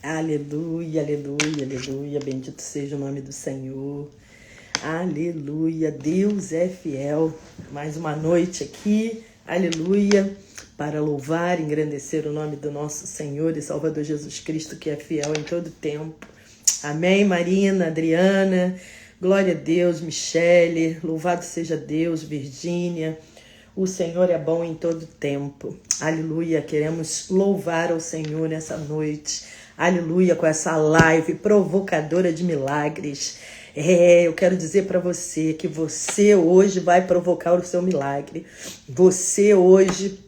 Aleluia, aleluia, aleluia. Bendito seja o nome do Senhor. Aleluia. Deus é fiel. Mais uma noite aqui. Aleluia. Para louvar e engrandecer o nome do nosso Senhor e Salvador Jesus Cristo, que é fiel em todo tempo. Amém, Marina, Adriana. Glória a Deus, Michele. Louvado seja Deus, Virgínia. O Senhor é bom em todo tempo. Aleluia. Queremos louvar ao Senhor nessa noite. Aleluia, com essa live provocadora de milagres. Eu quero dizer para você que você hoje vai provocar o seu milagre. Você hoje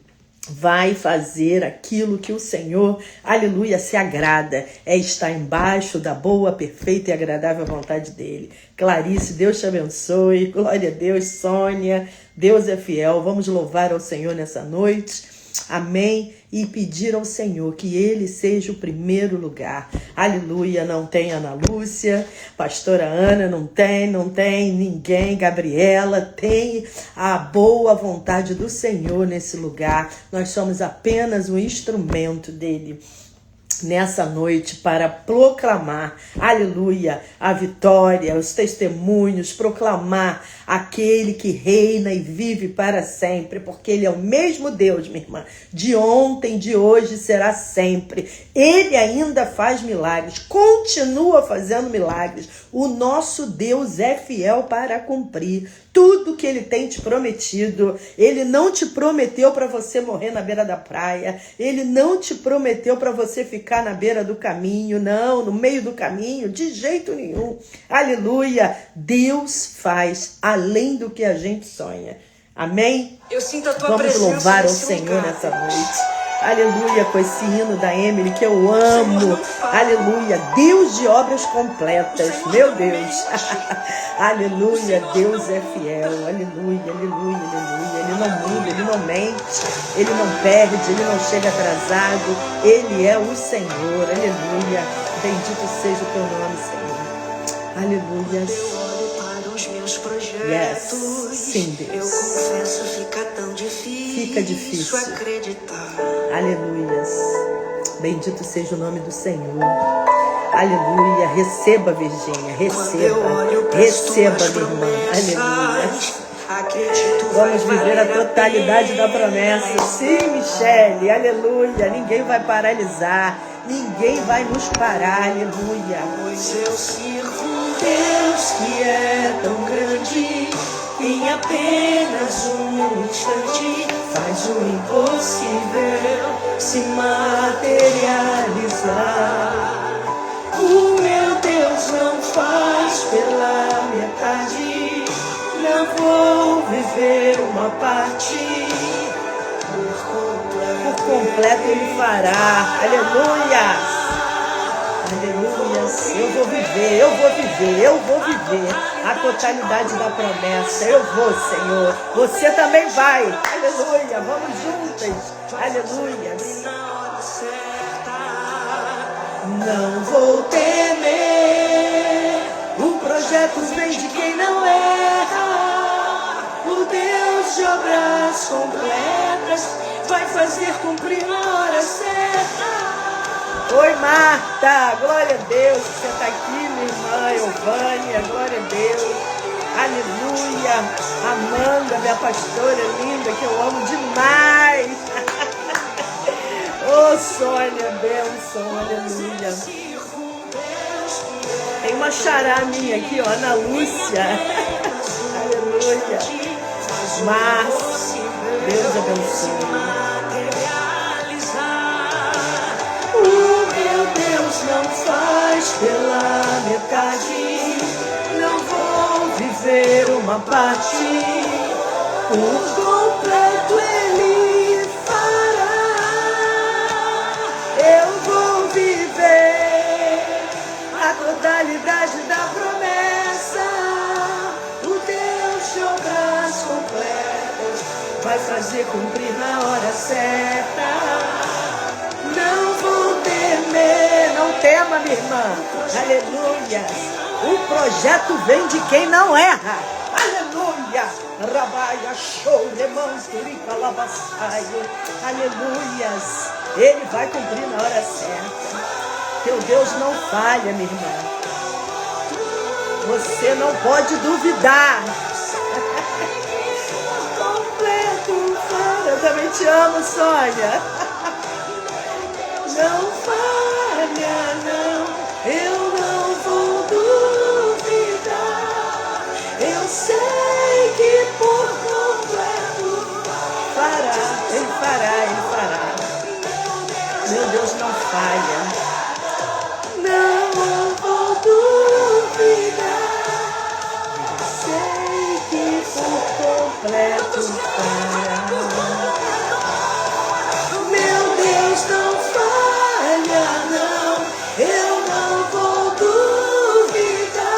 vai fazer aquilo que o Senhor, aleluia, se agrada. É estar embaixo da boa, perfeita e agradável vontade dele. Clarice, Deus te abençoe. Glória a Deus, Sônia. Deus é fiel. Vamos louvar ao Senhor nessa noite. Amém. E pedir ao Senhor que Ele seja o primeiro lugar. Aleluia. Não tem Ana Lúcia, pastora Ana, não tem ninguém. Gabriela, tem a boa vontade do Senhor nesse lugar. Nós somos apenas um instrumento dele nessa noite para proclamar, aleluia, a vitória, os testemunhos, proclamar aquele que reina e vive para sempre, porque ele é o mesmo Deus, minha irmã, de ontem, de hoje, será sempre. Ele ainda faz milagres, continua fazendo milagres. O nosso Deus é fiel para cumprir tudo que ele tem te prometido. Ele não te prometeu para você morrer na beira da praia. Ele não te prometeu para você ficar na beira do caminho. Não, no meio do caminho, de jeito nenhum. Aleluia. Deus faz além do que a gente sonha. Amém? Eu sinto a tua Vamos presença louvar ao nesse Senhor lugar. nessa noite. Aleluia, com esse hino da Emily que eu amo. Aleluia, Deus de obras completas, meu Deus. Aleluia, Deus é fiel. Aleluia, aleluia, aleluia. Ele não muda, ele não mente, ele não perde, ele não chega atrasado. Ele é o Senhor. Aleluia, bendito seja o teu nome, Senhor. Aleluia. Yes. Sim, Deus. Eu confesso, fica tão difícil. Fica difícil Acreditar. Aleluias. Bendito seja o nome do Senhor. Aleluia. Receba, Virgínia. Receba. Receba, minha irmã. Aleluia. Vamos viver a totalidade da promessa. Sim, Michele. Aleluia. Ninguém vai paralisar. Ninguém vai nos parar. Aleluia. Pois eu sirvo um Deus que é tão grande. Em apenas um instante faz o impossível se materializar. O meu Deus não faz pela metade. Não vou viver uma parte. Por completo ele fará. Aleluia. Aleluia, eu vou viver a totalidade da promessa. Eu vou, Senhor. Você também vai. Aleluia, vamos juntas. Aleluia. Não vou temer. O projeto vem de quem não erra. O Deus de obras completas vai fazer cumprir na hora certa. Oi, Marta, glória a Deus, você está aqui, minha irmã Euvânia, glória a Deus, aleluia, Amanda, minha pastora linda, que eu amo demais, Sônia, bênção, aleluia, tem uma xará minha aqui, Ana Lúcia, aleluia, Márcia, Deus abençoe. Não faz pela metade. Não vou viver uma parte. Por completo ele fará. Eu vou viver a totalidade da promessa. O Deus de obras completas vai fazer cumprir na hora certa. Não vou temer. Não tema, minha irmã. Aleluia. O projeto vem de quem não erra. Aleluia. Rabaia, show, remansurika, lavasaio. Aleluias. Ele vai cumprir na hora certa. Teu Deus não falha, minha irmã. Você não pode duvidar. Completo, falha. Eu também te amo, Sônia. Não falha, não. Eu não vou duvidar. Eu sei que por completo fará. Ele fará, ele fará. Meu Deus não falha. Não vou duvidar. Sei que por completo fará. Meu Deus não falha, não. Eu não vou duvidar.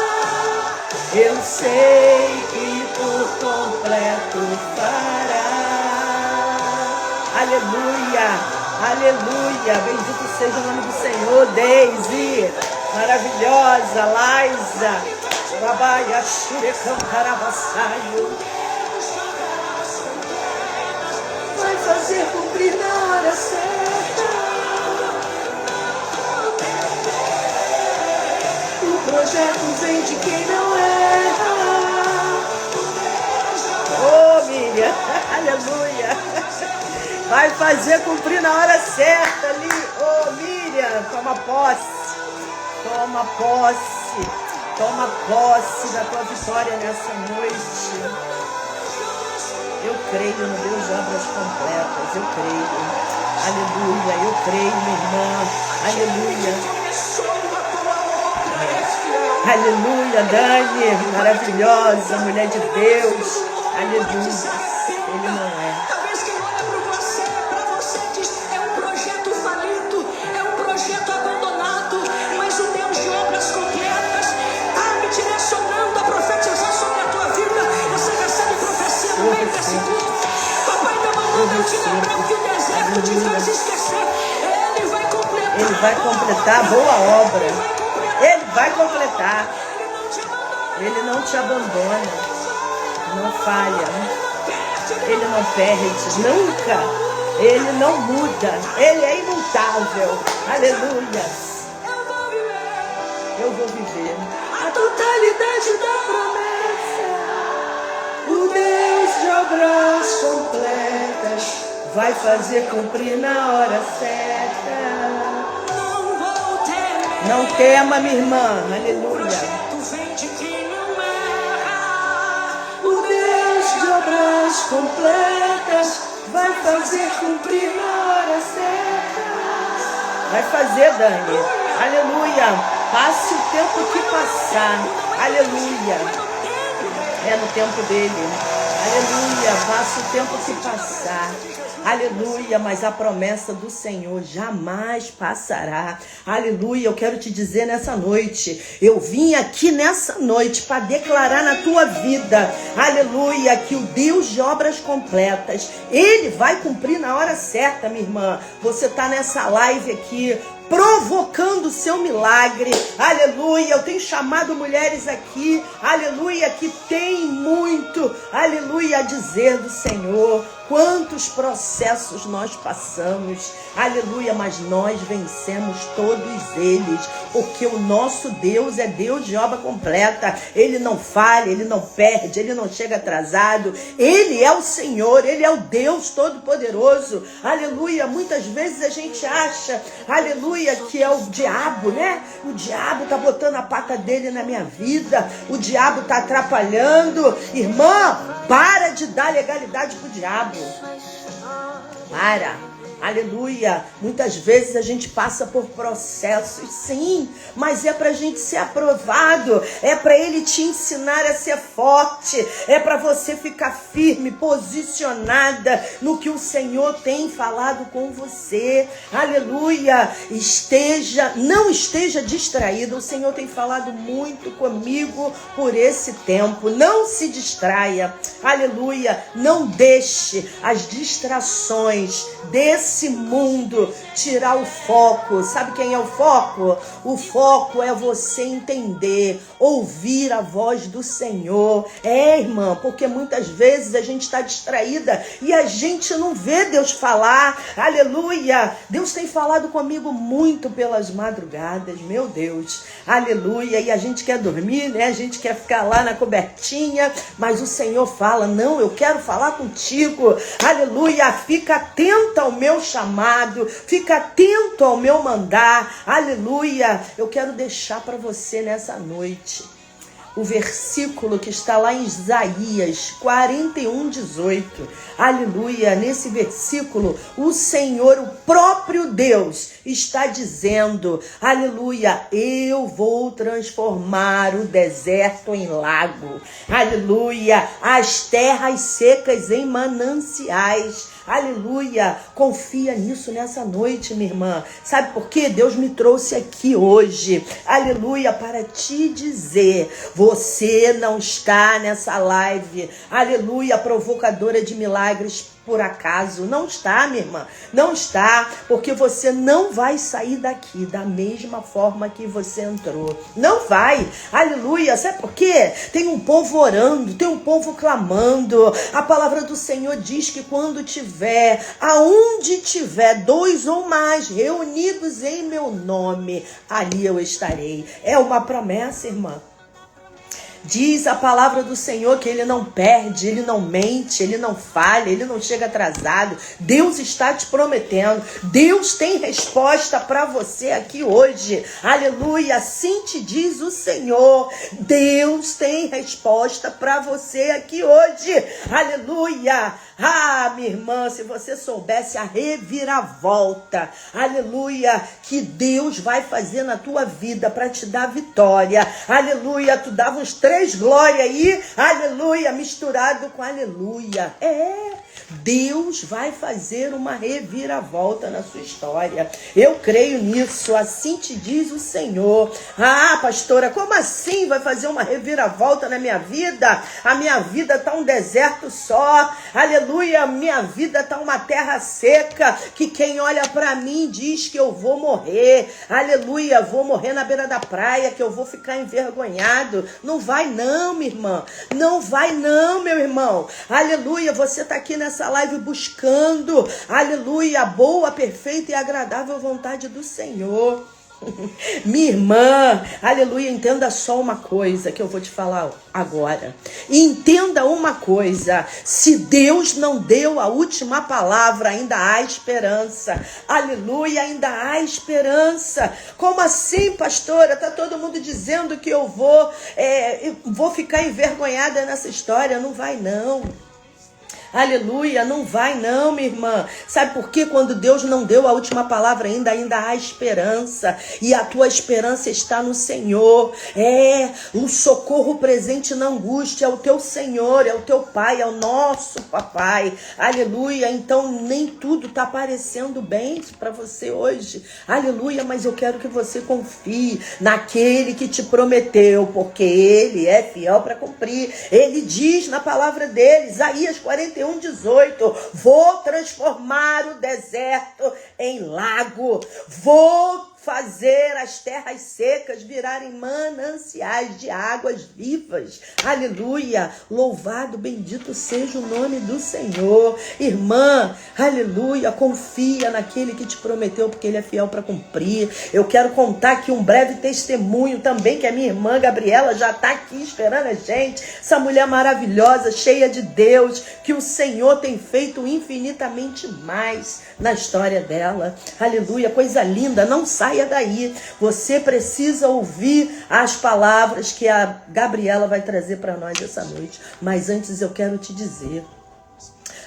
Eu sei que por completo fará. Aleluia. Aleluia, bendito seja o nome do Senhor. Deise, maravilhosa, Laisa, Babaia, Xurecão, Carabassaio. Vai fazer cumprir na hora certa. O projeto vem de quem não erra. Oh, Miriam, aleluia. Vai fazer cumprir na hora certa ali. Oh, Miriam, toma posse. Toma posse. Toma posse da tua vitória nessa noite. Eu creio no Deus de obras completas. Eu creio. Aleluia. Eu creio, minha irmã. Aleluia. Aleluia, Dani. Maravilhosa, mulher de Deus. Aleluia. Ele não é. Papai não te lembrar o que o deserto te faz esquecer. Ele vai completar. Ele vai completar a boa obra. Ele vai completar. Ele não te abandona. Não falha. Ele não perde. Nunca. Ele não muda. Ele é imutável. Aleluia. Eu vou viver a totalidade da promessa. O Deus de obras completas vai fazer cumprir na hora certa. Não tema, minha irmã. Aleluia. O Deus de obras completas vai fazer cumprir na hora certa. Vai fazer, Dani. Aleluia. Passe o tempo que passar. Aleluia. É no tempo dele. Aleluia. Passe o tempo que passar. Aleluia, mas a promessa do Senhor jamais passará. Aleluia, eu quero te dizer nessa noite, eu vim aqui nessa noite para declarar na tua vida, aleluia, que o Deus de obras completas, Ele vai cumprir na hora certa, minha irmã. Você está nessa live aqui, provocando o seu milagre, aleluia. Eu tenho chamado mulheres aqui, aleluia, que tem muito, aleluia, a dizer do Senhor. Quantos processos nós passamos, aleluia, mas nós vencemos todos eles, porque o nosso Deus é Deus de obra completa. Ele não falha, Ele não perde, Ele não chega atrasado. Ele é o Senhor, Ele é o Deus Todo-Poderoso, aleluia. Muitas vezes a gente acha, aleluia, que é o diabo, né? O diabo tá botando a pata dele na minha vida, o diabo tá atrapalhando. Irmã, para de dar legalidade pro diabo. Para. Aleluia. Muitas vezes a gente passa por processos, sim, mas é para a gente ser aprovado, é para Ele te ensinar a ser forte, é para você ficar firme, posicionada no que o Senhor tem falado com você. Aleluia. Não esteja distraído. O Senhor tem falado muito comigo por esse tempo. Não se distraia. Aleluia. Não deixe as distrações desse desse mundo, tirar o foco. Sabe quem é o foco? O foco é você entender, ouvir a voz do Senhor. Irmã, porque muitas vezes a gente está distraída e a gente não vê Deus falar. Aleluia! Deus tem falado comigo muito pelas madrugadas, meu Deus. Aleluia! E a gente quer dormir, né? A gente quer ficar lá na cobertinha, mas o Senhor fala, não, eu quero falar contigo. Aleluia! Fica atenta ao meu chamado, fica atento ao meu mandar. Aleluia! Eu quero deixar para você nessa noite o versículo que está lá em Isaías 41:18. Aleluia! Nesse versículo, o Senhor, o próprio Deus, está dizendo, aleluia, eu vou transformar o deserto em lago. Aleluia! As terras secas em mananciais. Aleluia, confia nisso nessa noite, minha irmã. Sabe por quê? Deus me trouxe aqui hoje, aleluia, para te dizer, você não está nessa live, aleluia, provocadora de milagres por acaso. Não está, minha irmã, não está, porque você não vai sair daqui da mesma forma que você entrou. Não vai, aleluia. Sabe por quê? Tem um povo orando, tem um povo clamando. A palavra do Senhor diz que quando tiver, aonde tiver 2 ou mais reunidos em meu nome, ali eu estarei. É uma promessa, irmã. Diz a palavra do Senhor que Ele não perde, Ele não mente, Ele não falha, Ele não chega atrasado. Deus está te prometendo. Deus tem resposta para você aqui hoje. Aleluia, assim te diz o Senhor. Deus tem resposta para você aqui hoje. Aleluia. Ah, minha irmã, se você soubesse a reviravolta, aleluia, que Deus vai fazer na tua vida para te dar vitória. Aleluia, tu dava uns 3 glórias aí, aleluia, misturado com aleluia. Deus vai fazer uma reviravolta na sua história. Eu creio nisso, assim te diz o Senhor. Ah, pastora, como assim vai fazer uma reviravolta na minha vida? A minha vida está um deserto só. Aleluia, minha vida está uma terra seca, que quem olha para mim diz que eu vou morrer. Aleluia, vou morrer na beira da praia, que eu vou ficar envergonhado. Não vai não, minha irmã. Não vai não, meu irmão. Aleluia, você está aqui nessa live buscando, aleluia, a boa, perfeita e agradável vontade do Senhor. Minha irmã, aleluia, entenda só uma coisa que eu vou te falar agora. Entenda uma coisa, se Deus não deu a última palavra, ainda há esperança. Aleluia, ainda há esperança. Como assim, pastora? Tá todo mundo dizendo que eu vou ficar envergonhada nessa história. Não vai não. Aleluia, não vai não, minha irmã. Sabe por quê? Quando Deus não deu a última palavra ainda há esperança. E a tua esperança está no Senhor. O socorro presente na angústia é o teu Senhor, é o teu Pai, é o nosso Papai. Aleluia, então nem tudo está parecendo bem para você hoje. Aleluia, mas eu quero que você confie naquele que te prometeu, porque Ele é fiel para cumprir. Ele diz na palavra dele, Isaías 41:18, vou transformar o deserto em lago, vou fazer as terras secas virarem mananciais de águas vivas. Aleluia, louvado, bendito seja o nome do Senhor. Irmã, aleluia, confia naquele que te prometeu, porque Ele é fiel para cumprir. Eu quero contar aqui um breve testemunho também, que a minha irmã Gabriela já está aqui esperando a gente, essa mulher maravilhosa, cheia de Deus, que o Senhor tem feito infinitamente mais na história dela. Aleluia, coisa linda, não saia daí. Você precisa ouvir as palavras que a Gabriela vai trazer para nós essa noite. Mas antes eu quero te dizer,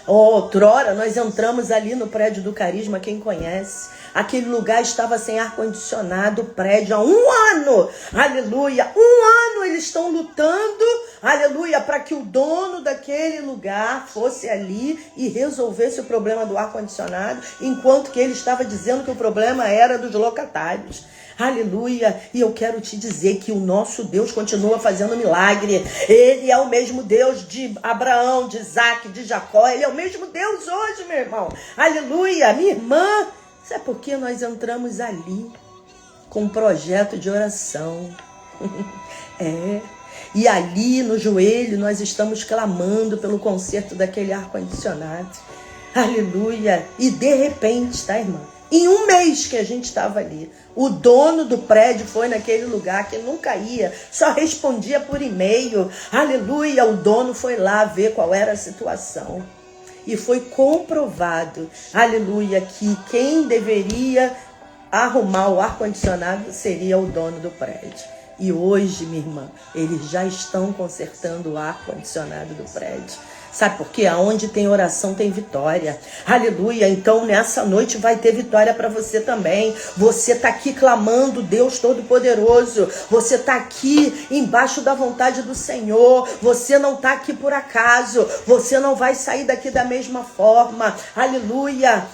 outrora nós entramos ali no prédio do Carisma, quem conhece, aquele lugar estava sem ar-condicionado, o prédio há 1 ano, aleluia, 1 ano eles estão lutando, aleluia, para que o dono daquele lugar fosse ali e resolvesse o problema do ar-condicionado, enquanto que ele estava dizendo que o problema era dos locatários. Aleluia, e eu quero te dizer que o nosso Deus continua fazendo milagre. Ele é o mesmo Deus de Abraão, de Isaac, de Jacó. Ele é o mesmo Deus hoje, meu irmão. Aleluia, minha irmã. Sabe por que nós entramos ali com um projeto de oração? E ali no joelho nós estamos clamando pelo conserto daquele ar-condicionado. Aleluia. E de repente, tá, irmã? Em um mês que a gente estava ali, o dono do prédio foi naquele lugar que nunca ia, só respondia por e-mail. Aleluia, o dono foi lá ver qual era a situação. E foi comprovado, aleluia, que quem deveria arrumar o ar-condicionado seria o dono do prédio. E hoje, minha irmã, eles já estão consertando o ar-condicionado do prédio. Sabe por quê? Aonde tem oração tem vitória. Aleluia. Então nessa noite vai ter vitória para você também. Você está aqui clamando Deus Todo-Poderoso. Você está aqui embaixo da vontade do Senhor. Você não está aqui por acaso. Você não vai sair daqui da mesma forma. Aleluia.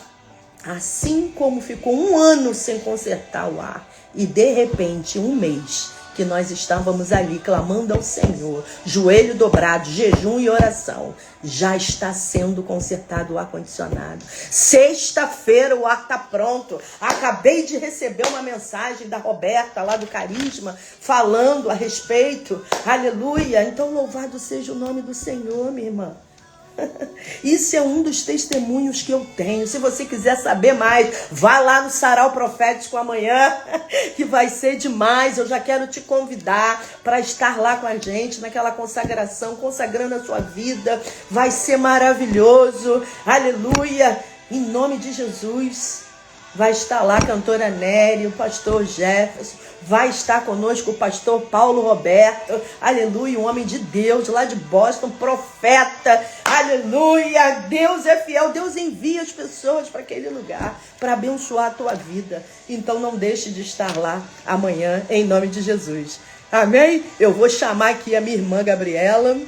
Assim como ficou um ano sem consertar o ar e de repente um mês que nós estávamos ali clamando ao Senhor, joelho dobrado, jejum e oração, já está sendo consertado o ar-condicionado. Sexta-feira o ar está pronto. Acabei de receber uma mensagem da Roberta lá do Carisma, falando a respeito. Aleluia. Então louvado seja o nome do Senhor, minha irmã. Isso é um dos testemunhos que eu tenho. Se você quiser saber mais, vá lá no Sarau Profético amanhã, que vai ser demais. Eu já quero te convidar para estar lá com a gente naquela consagração, consagrando a sua vida. Vai ser maravilhoso. Aleluia. Em nome de Jesus. Vai estar lá a cantora Nery, o pastor Jefferson, vai estar conosco o pastor Paulo Roberto, aleluia, um homem de Deus lá de Boston, profeta, aleluia, Deus é fiel, Deus envia as pessoas para aquele lugar, para abençoar a tua vida, então não deixe de estar lá amanhã, em nome de Jesus, amém? Eu vou chamar aqui a minha irmã Gabriela,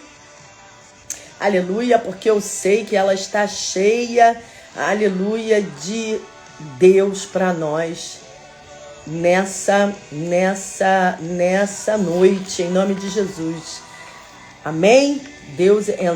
aleluia, porque eu sei que ela está cheia, aleluia, de Deus para nós nessa noite, em nome de Jesus. Amém? Deus é.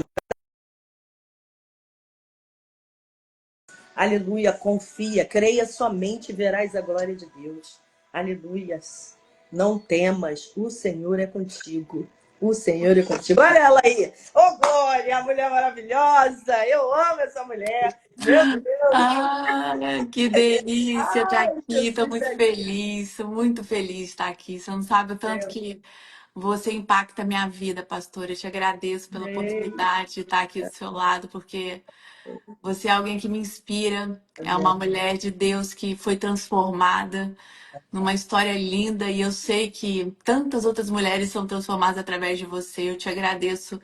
Aleluia, confia, creia somente e verás a glória de Deus. Aleluias. Não temas, o Senhor é contigo. O Senhor é contigo. Olha ela aí. Ô, Glória, a mulher maravilhosa. Eu amo essa mulher. Meu Deus. Ah, que delícia estar Ai, aqui. Estou Jesus muito é feliz, sou muito feliz de estar aqui. Você não sabe o tanto Deus. que você impacta a minha vida, pastora. Eu te agradeço pela Amém. oportunidade de estar aqui do seu lado, porque você é alguém que me inspira. É uma Amém. mulher de Deus que foi transformada numa história linda e eu sei que tantas outras mulheres são transformadas através de você. Eu te agradeço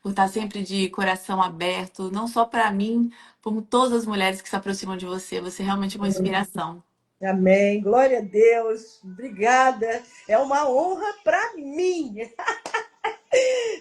por estar sempre de coração aberto, não só para mim, como todas as mulheres que se aproximam de você. Você é realmente uma inspiração. Amém. Glória a Deus. Obrigada. É uma honra para mim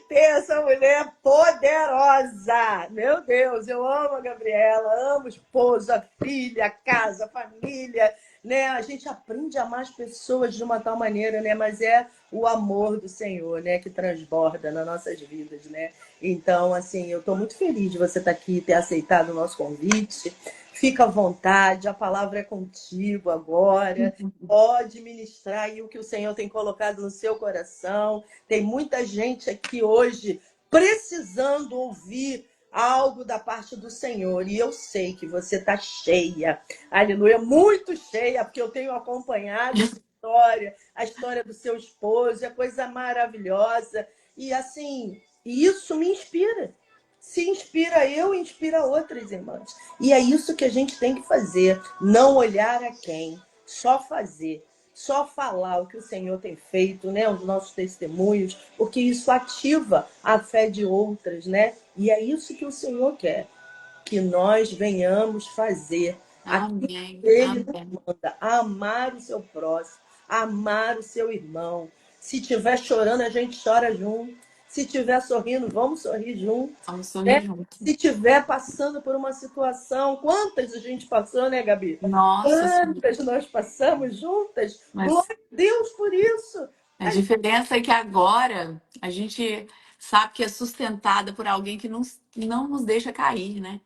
ter essa mulher poderosa. Meu Deus, eu amo a Gabriela, amo esposa, filha, casa, família, né? A gente aprende a amar as pessoas de uma tal maneira, né? Mas é o amor do Senhor, né, que transborda nas nossas vidas, né? Então, assim, eu estou muito feliz de você estar aqui, ter aceitado o nosso convite. Fica à vontade, a palavra é contigo agora. Pode ministrar aí o que o Senhor tem colocado no seu coração. Tem muita gente aqui hoje precisando ouvir algo da parte do Senhor. E eu sei que você está cheia. Aleluia, muito cheia, porque eu tenho acompanhado essa história, a história do seu esposo, é coisa maravilhosa. E assim, isso me inspira. Se inspira eu, inspira outras irmãs. E é isso que a gente tem que fazer. Não olhar a quem, só fazer. Só falar o que o Senhor tem feito, né? Os nossos testemunhos, porque isso ativa a fé de outras, né? E é isso que o Senhor quer, que nós venhamos fazer aquilo Amém, que Ele nos amém. manda, amar o seu próximo, amar o seu irmão. Se estiver chorando, a gente chora junto. Se estiver sorrindo, vamos sorrir juntos, Vamos sorrir né? junto. Se estiver passando por uma situação, quantas a gente passou, né, Gabi? Nossa Senhora. Quantas nós passamos juntas? Mas Glória a Deus por isso. a diferença é que agora a gente sabe que é sustentada por alguém que não nos deixa cair, né?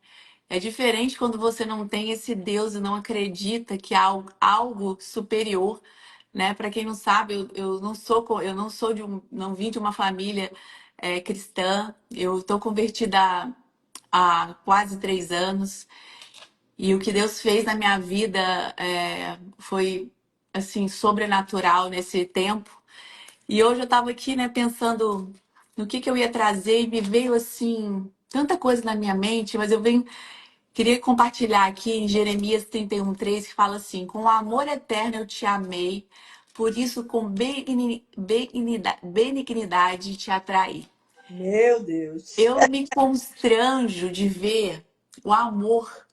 É diferente quando você não tem esse Deus e não acredita que há algo superior, né? Para quem não sabe, eu não sou não vim de uma família cristã. Eu estou convertida há quase 3 anos e o que Deus fez na minha vida foi assim sobrenatural nesse tempo. E hoje eu estava aqui, né, pensando no que eu ia trazer e me veio assim tanta coisa na minha mente, mas queria compartilhar aqui em Jeremias 31:3 que fala assim: com amor eterno eu te amei, por isso com benignidade te atraí. Meu Deus. Eu me constranjo de ver o amor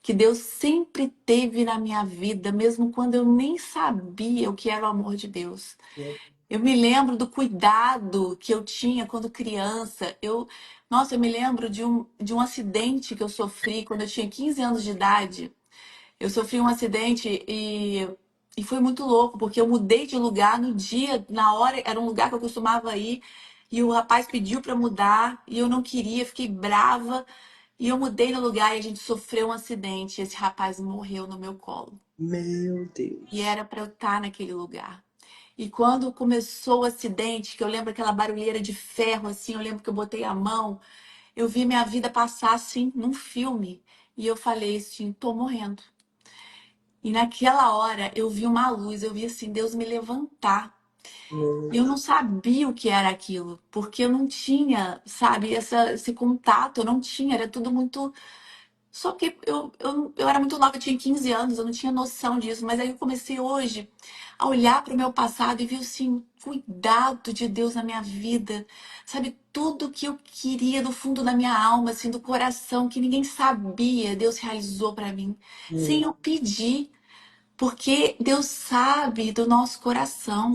que Deus sempre teve na minha vida, mesmo quando eu nem sabia o que era o amor de Deus. Eu me lembro do cuidado que eu tinha quando criança. Nossa, eu me lembro de um acidente que eu sofri quando eu tinha 15 anos de idade. Eu sofri um acidente e foi muito louco, porque eu mudei de lugar no dia, na hora, era um lugar que eu costumava ir, e o rapaz pediu para mudar, e eu não queria, fiquei brava, e eu mudei no lugar e a gente sofreu um acidente. Esse rapaz morreu no meu colo. Meu E Deus. era para eu estar naquele lugar. E quando começou o acidente, que eu lembro aquela barulheira de ferro, assim, eu lembro que eu botei a mão, eu vi minha vida passar assim, num filme. E eu falei assim, tô morrendo. E naquela hora eu vi uma luz, eu vi assim, Deus me levantar. Meu Eu não sabia o que era aquilo, porque eu não tinha, sabe, esse contato, eu não tinha, era tudo muito. Só que eu era muito nova, eu tinha 15 anos, eu não tinha noção disso. Mas aí eu comecei hoje a olhar para o meu passado e vi assim, o cuidado de Deus na minha vida. Sabe, tudo que eu queria do fundo da minha alma, assim, do coração, que ninguém sabia, Deus realizou para mim, sem Deus. eu pedir, porque Deus sabe do nosso coração.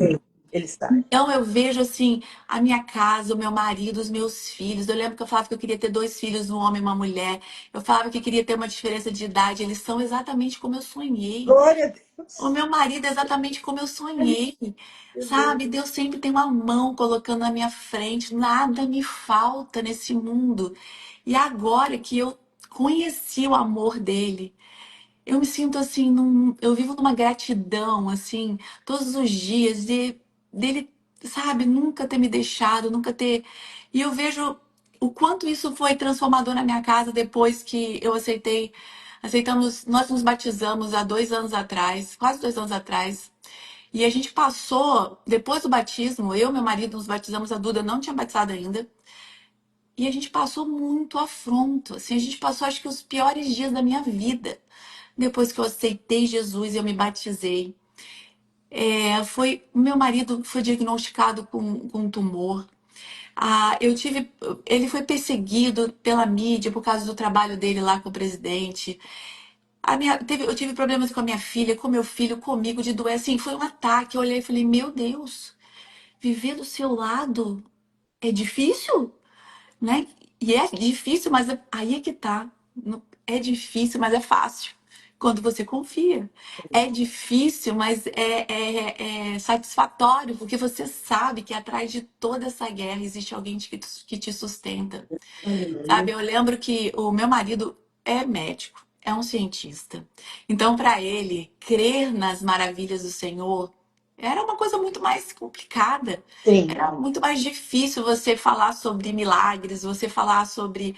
Ele sabe. Então eu vejo assim a minha casa, o meu marido, os meus filhos. Eu lembro que eu falava que eu queria ter 2 filhos, um homem e uma mulher. Eu falava que queria ter uma diferença de idade. Eles são exatamente como eu sonhei. Glória a O Deus. meu marido é exatamente como eu sonhei. Meu Deus. Sabe? Deus sempre tem uma mão colocando na minha frente. Nada me falta nesse mundo. E agora que eu conheci o amor dele, eu me sinto assim, eu vivo numa gratidão, assim, todos os dias dele, sabe, nunca ter me deixado, nunca ter. E eu vejo o quanto isso foi transformador na minha casa depois que eu aceitamos, nós nos batizamos há 2 anos atrás, quase 2 anos atrás. E a gente passou, depois do batismo, eu e meu marido nos batizamos, a Duda não tinha batizado ainda. E a gente passou muito afronto, assim, a gente passou acho que os piores dias da minha vida. Depois que eu aceitei Jesus e eu me batizei. O meu marido foi diagnosticado com um tumor. Ele foi perseguido pela mídia por causa do trabalho dele lá com o presidente. Eu tive problemas com a minha filha, com meu filho, comigo de doença. Assim, foi um ataque. Eu olhei e falei, meu Deus, viver do seu lado é difícil? Né? E é difícil, mas aí é que tá. É difícil, mas é fácil. Quando você confia. É difícil, mas é satisfatório, porque você sabe que atrás de toda essa guerra existe alguém que te sustenta. Aleluia. Sabe, eu lembro que o meu marido é médico, é um cientista. Então, para ele, crer nas maravilhas do Senhor era uma coisa muito mais complicada. Sim. Era muito mais difícil você falar sobre milagres, você falar sobre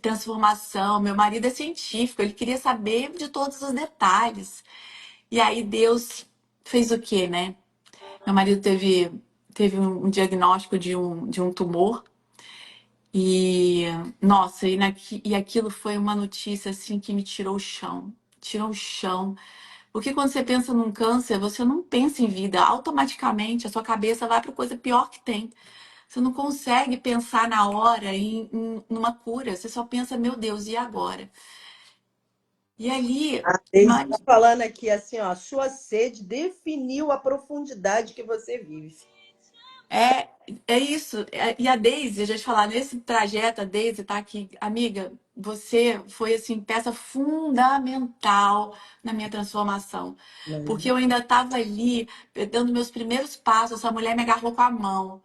transformação. Meu marido é científico, ele queria saber de todos os detalhes. E aí Deus fez o quê, né? Meu marido teve um diagnóstico de um tumor. E, nossa, e aquilo foi uma notícia assim que me tirou o chão. Tirou o chão. Porque quando você pensa num câncer, você não pensa em vida. Automaticamente a sua cabeça vai para coisa pior que tem. Você não consegue pensar na hora numa cura. Você só pensa, meu Deus, e agora? E ali, A Deise está mas, falando aqui assim, ó, sua sede definiu a profundidade que você vive. É, é isso. E a Daisy, a gente falar nesse trajeto, a Daisy tá aqui. Amiga, você foi, assim, peça fundamental na minha transformação. Porque eu ainda estava ali, dando meus primeiros passos, essa mulher me agarrou com a mão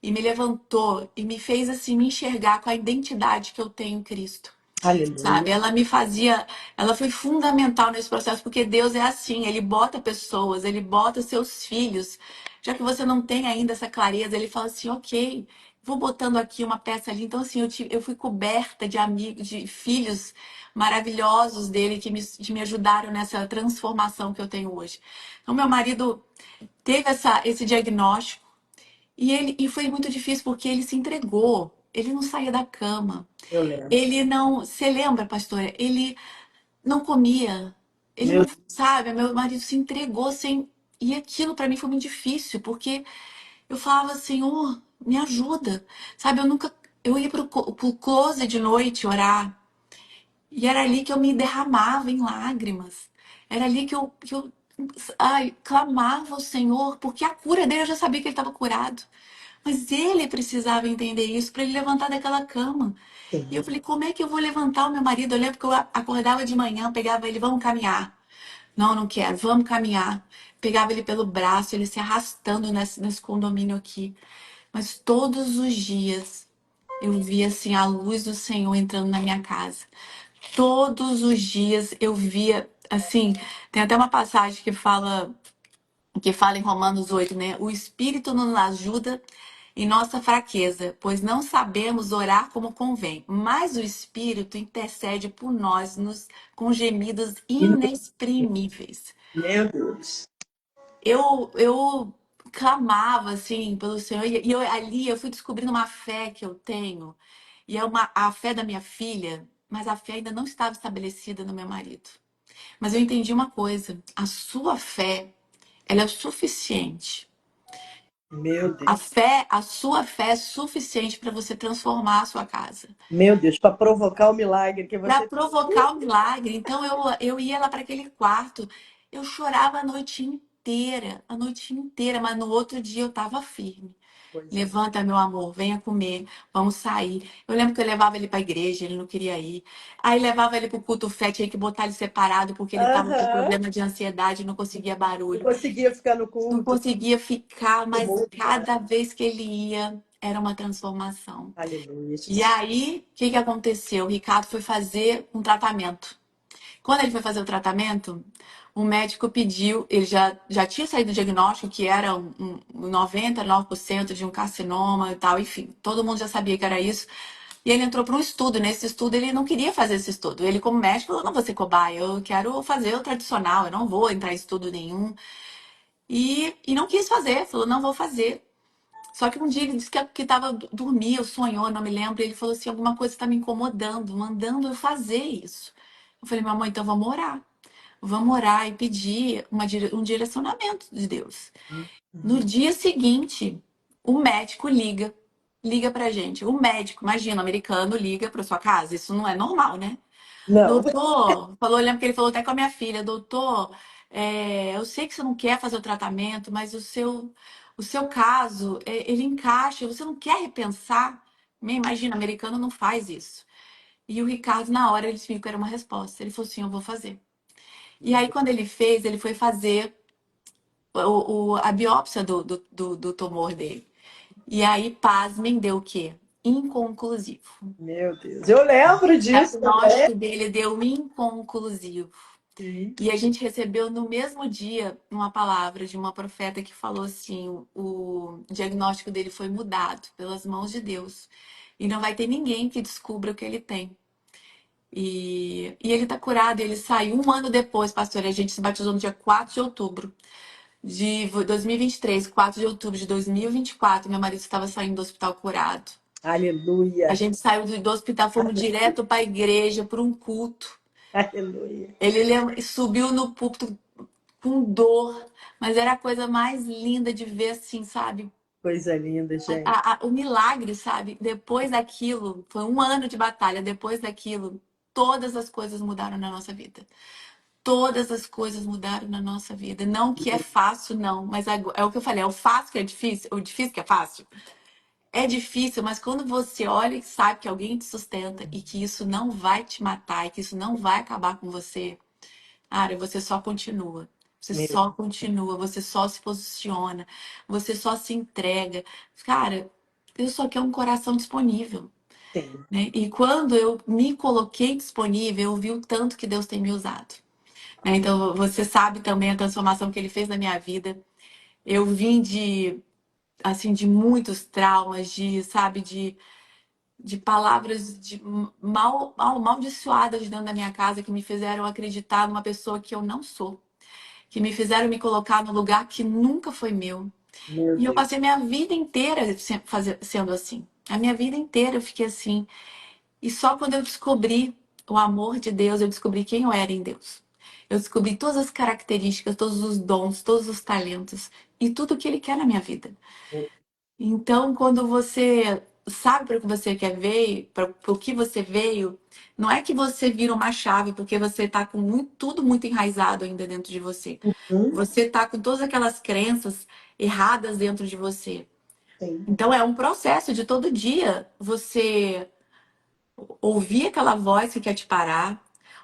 e me levantou e me fez, assim, me enxergar com a identidade que eu tenho em Cristo. Aleluia. Sabe? Ela me fazia, ela foi fundamental nesse processo, porque Deus é assim, ele bota pessoas, ele bota seus filhos. Já que você não tem ainda essa clareza, ele fala assim, ok, vou botando aqui uma peça ali. Então, assim, eu fui coberta de amigos, de filhos maravilhosos dele que me ajudaram nessa transformação que eu tenho hoje. Então, meu marido teve esse diagnóstico e foi muito difícil porque ele se entregou, ele não saía da cama. Eu lembro. Ele não. Você lembra, pastora? Ele não comia. Ele Meu não. Sabe? Meu marido se entregou sem. E aquilo para mim foi muito difícil, porque eu falava, Senhor, me ajuda. Sabe? Eu nunca. Eu ia pro closet de noite orar. E era ali que eu me derramava em lágrimas. Era ali que eu ai, clamava ao Senhor, porque a cura dele eu já sabia que ele estava curado. Mas ele precisava entender isso para ele levantar daquela cama. E eu Senhor. falei, como é que eu vou levantar o meu marido? Eu lembro que eu acordava de manhã, pegava ele, vamos caminhar. Não, não quero, vamos caminhar. Pegava ele pelo braço, ele se arrastando nesse condomínio aqui. Mas todos os dias eu via assim a luz do Senhor entrando na minha casa. Todos os dias eu via, assim, tem até uma passagem que fala em Romanos 8, né? O Espírito nos ajuda em nossa fraqueza, pois não sabemos orar como convém, mas o Espírito intercede por nós com gemidos inexprimíveis. Meu Deus. Eu clamava assim pelo Senhor e ali eu fui descobrindo uma fé que eu tenho e é a fé da minha filha, mas a fé ainda não estava estabelecida no meu marido. Mas eu entendi uma coisa: a sua fé, ela é suficiente. Meu Deus. A sua fé é suficiente para você transformar a sua casa, Meu Deus, para provocar o milagre que para você. provocar o milagre. Então eu ia lá para aquele quarto, eu chorava a noite inteira, mas no outro dia eu estava firme. Coisa. Levanta, meu amor, venha comer, vamos sair. Eu lembro que eu levava ele para a igreja, ele não queria ir. Aí levava ele para o culto fé, tinha que botar ele separado porque ele estava com Aham. problema de ansiedade, não conseguia Não barulho. conseguia ficar no Não culto. conseguia ficar, mas Tomou, cara. cada vez que ele ia, era uma transformação. Aleluia, E Jesus. aí, o que que aconteceu? O Ricardo foi fazer um tratamento. Quando ele foi fazer o tratamento, o médico pediu, ele já tinha saído o diagnóstico que era um 99% de um carcinoma e tal, enfim, todo mundo já sabia que era isso. E ele entrou para um estudo. Nesse estudo, ele não queria fazer esse estudo. Ele, como médico, falou: não vou ser cobaia, eu quero fazer o tradicional, eu não vou entrar em estudo nenhum. E não quis fazer, falou: não vou fazer. Só que um dia ele disse que tava, dormia, sonhou, não me lembro. E ele falou assim: alguma coisa está me incomodando, mandando eu fazer isso. Eu falei: mamãe, então vamos orar. Vamos orar e pedir um direcionamento de Deus. No Uhum. dia seguinte, o médico liga pra gente. O médico, imagina, o americano liga pra sua casa. Isso não é normal, né? Não. Doutor, falou, eu lembro que ele falou até com a minha filha, doutor, eu sei que você não quer fazer o tratamento, mas o seu caso, ele encaixa, você não quer repensar? Imagina, americano não faz isso. E o Ricardo, na hora, ele viu que era uma resposta. Ele falou assim, eu vou fazer. E aí, quando ele fez, ele foi fazer a biópsia do tumor dele. E aí, pasmem, deu o quê? Inconclusivo. Meu Deus. Eu lembro O disso também. diagnóstico dele deu inconclusivo. Sim. E a gente recebeu no mesmo dia uma palavra de uma profeta que falou assim: o diagnóstico dele foi mudado pelas mãos de Deus. E não vai ter ninguém que descubra o que ele tem. E ele tá curado, ele saiu um ano depois, pastor. A gente se batizou no dia 4 de outubro de 2023, 4 de outubro de 2024. Meu marido estava saindo do hospital curado. A Aleluia. gente saiu do hospital, fomos direto para a igreja, para um culto. Aleluia. Ele subiu no púlpito com dor, mas era a coisa mais linda de ver, assim, sabe? Coisa linda, gente. O milagre, sabe? Depois daquilo, foi um ano de batalha. Depois daquilo, todas as coisas mudaram na nossa vida. todas as coisas mudaram na nossa vida. Não que é fácil, não, mas é o que eu falei, é o fácil que é difícil, o difícil que é fácil. É difícil, mas quando você olha e sabe que alguém te sustenta e que isso não vai te matar e que isso não vai acabar com você, cara, você só continua. Você Meu, só continua, você só se posiciona, você só se entrega. Cara, eu só quero um coração disponível, sim. né? E quando eu me coloquei disponível, eu vi o tanto que Deus tem me usado, né? Então, você sabe também a transformação que Ele fez na minha vida. Eu vim assim, de muitos traumas, sabe, de palavras maldiçoadas dentro da minha casa que me fizeram acreditar numa pessoa que eu não sou, que me fizeram me colocar num lugar que nunca foi meu. Meu E eu Deus. passei minha vida inteira sendo assim. A minha vida inteira eu fiquei assim. E só quando eu descobri o amor de Deus, eu descobri quem eu era em Deus. Eu descobri todas as características, todos os dons, todos os talentos e tudo o que Ele quer na minha vida. Então, quando você sabe para o que você quer ver, para o que você veio, não é que você vira uma chave porque você está com tudo muito enraizado ainda dentro de você. Hum, Você está com todas aquelas crenças erradas dentro de você. sim. Então, é um processo de todo dia você ouvir aquela voz que quer te parar,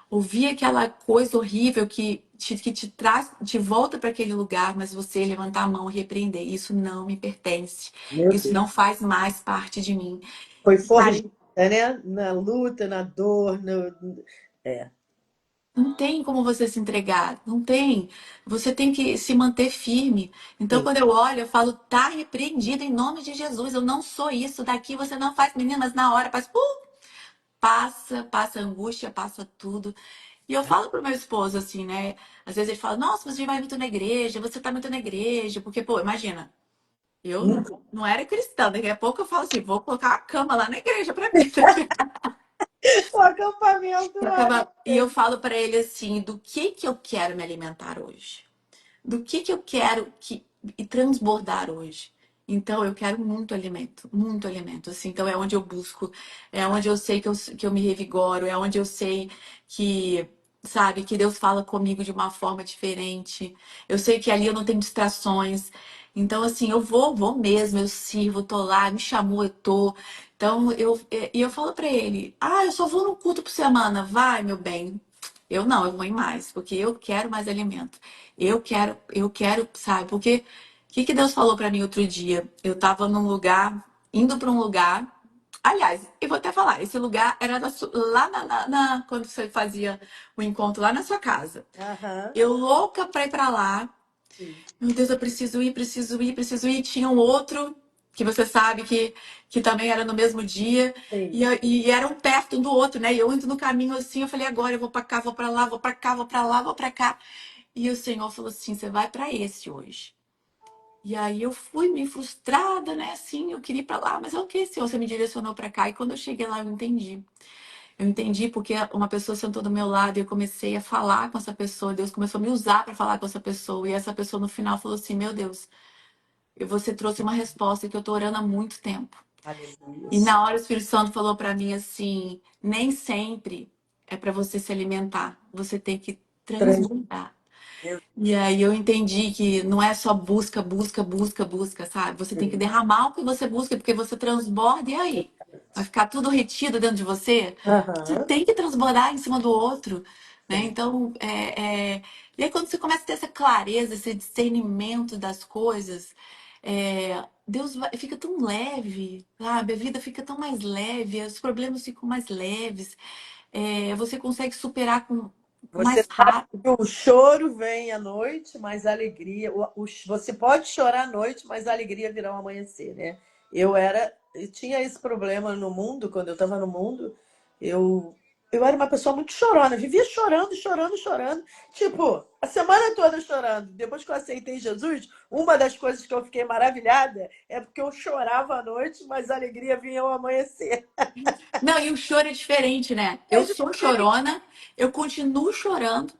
ouvir aquela coisa horrível que te traz, te volta para aquele lugar, mas você levantar a mão e repreender. Isso não me pertence. Meu Isso Deus. não faz mais parte de mim. Foi Cara, forjada, né? Na luta, na dor, É. não tem como você se entregar, não tem. Você tem que se manter firme. Então, Sim. quando eu olho, eu falo, tá repreendido em nome de Jesus. Eu não sou isso. Daqui você não faz, meninas, na hora, faz, passa angústia, passa tudo. E eu falo pro meu esposo assim, né? Às vezes ele fala, nossa, você vai muito na igreja, você tá muito na igreja, porque, pô, imagina, eu Hum, não era cristã, daqui a pouco eu falo assim, vou colocar a cama lá na igreja pra mim. O acampamento lá, né? E eu falo pra ele assim, do que eu quero me alimentar hoje? Do que eu quero e transbordar hoje. Então, eu quero muito alimento, assim. Então, é onde eu busco, é onde eu sei que eu me revigoro, é onde eu sei que, sabe, que Deus fala comigo de uma forma diferente. Eu sei que ali eu não tenho distrações. Então, assim, eu vou mesmo, eu sirvo, tô lá, me chamou, eu tô. Então, eu falo pra ele, eu só vou no culto por semana. Vai, meu bem. Eu não, eu vou em mais, porque eu quero mais alimento. Eu quero, sabe? Porque o que Deus falou pra mim outro dia? Eu tava num lugar, indo pra um lugar. Aliás, eu vou até falar, esse lugar era lá quando você fazia o encontro lá na sua casa. Aham. Eu louca pra ir pra lá. Sim. Meu Deus, eu preciso ir, preciso ir, preciso ir. Tinha um outro que você sabe que também era no mesmo dia. Sim. E eram perto um do outro, né? E eu indo no caminho assim, eu falei, agora eu vou pra cá, vou pra lá, vou pra cá, vou pra lá, vou pra cá. E o Senhor falou assim: você vai pra esse hoje. E aí eu fui meio frustrada, né? Assim, eu queria ir pra lá, mas ok, Senhor, você me direcionou pra cá. E quando eu cheguei lá, eu entendi. Eu entendi porque uma pessoa sentou do meu lado e eu comecei a falar com essa pessoa. Deus começou a me usar para falar com essa pessoa. E essa pessoa no final falou assim: meu Deus, você trouxe uma resposta que eu tô orando há muito tempo. Aleluia. E na hora o Espírito Santo falou para mim assim: nem sempre é para você se alimentar, você tem que Trans- transbordar. E aí eu entendi que não é só busca, busca, busca, busca, sabe? Você tem que derramar o que você busca, porque você transborda, e aí? Vai ficar tudo retido dentro de você? Você Aham. tem que transbordar em cima do outro, né? Sim. Então, e aí quando você começa a ter essa clareza, esse discernimento das coisas, Deus fica tão leve, sabe? A vida fica tão mais leve, os problemas ficam mais leves, você consegue superar com Você mais sabe rápido. que o choro vem à noite, mas a alegria. Você pode chorar à noite, mas a alegria virá ao amanhecer, né? Eu tinha esse problema no mundo, quando eu estava no mundo. Eu, eu era uma pessoa muito chorona, vivia chorando, chorando, chorando. Tipo, a semana toda chorando. Depois que eu aceitei Jesus, uma das coisas que eu fiquei maravilhada é porque eu chorava à noite, mas a alegria vinha ao amanhecer. Não, e o choro é diferente, né? É Eu sou diferente. chorona, eu continuo chorando,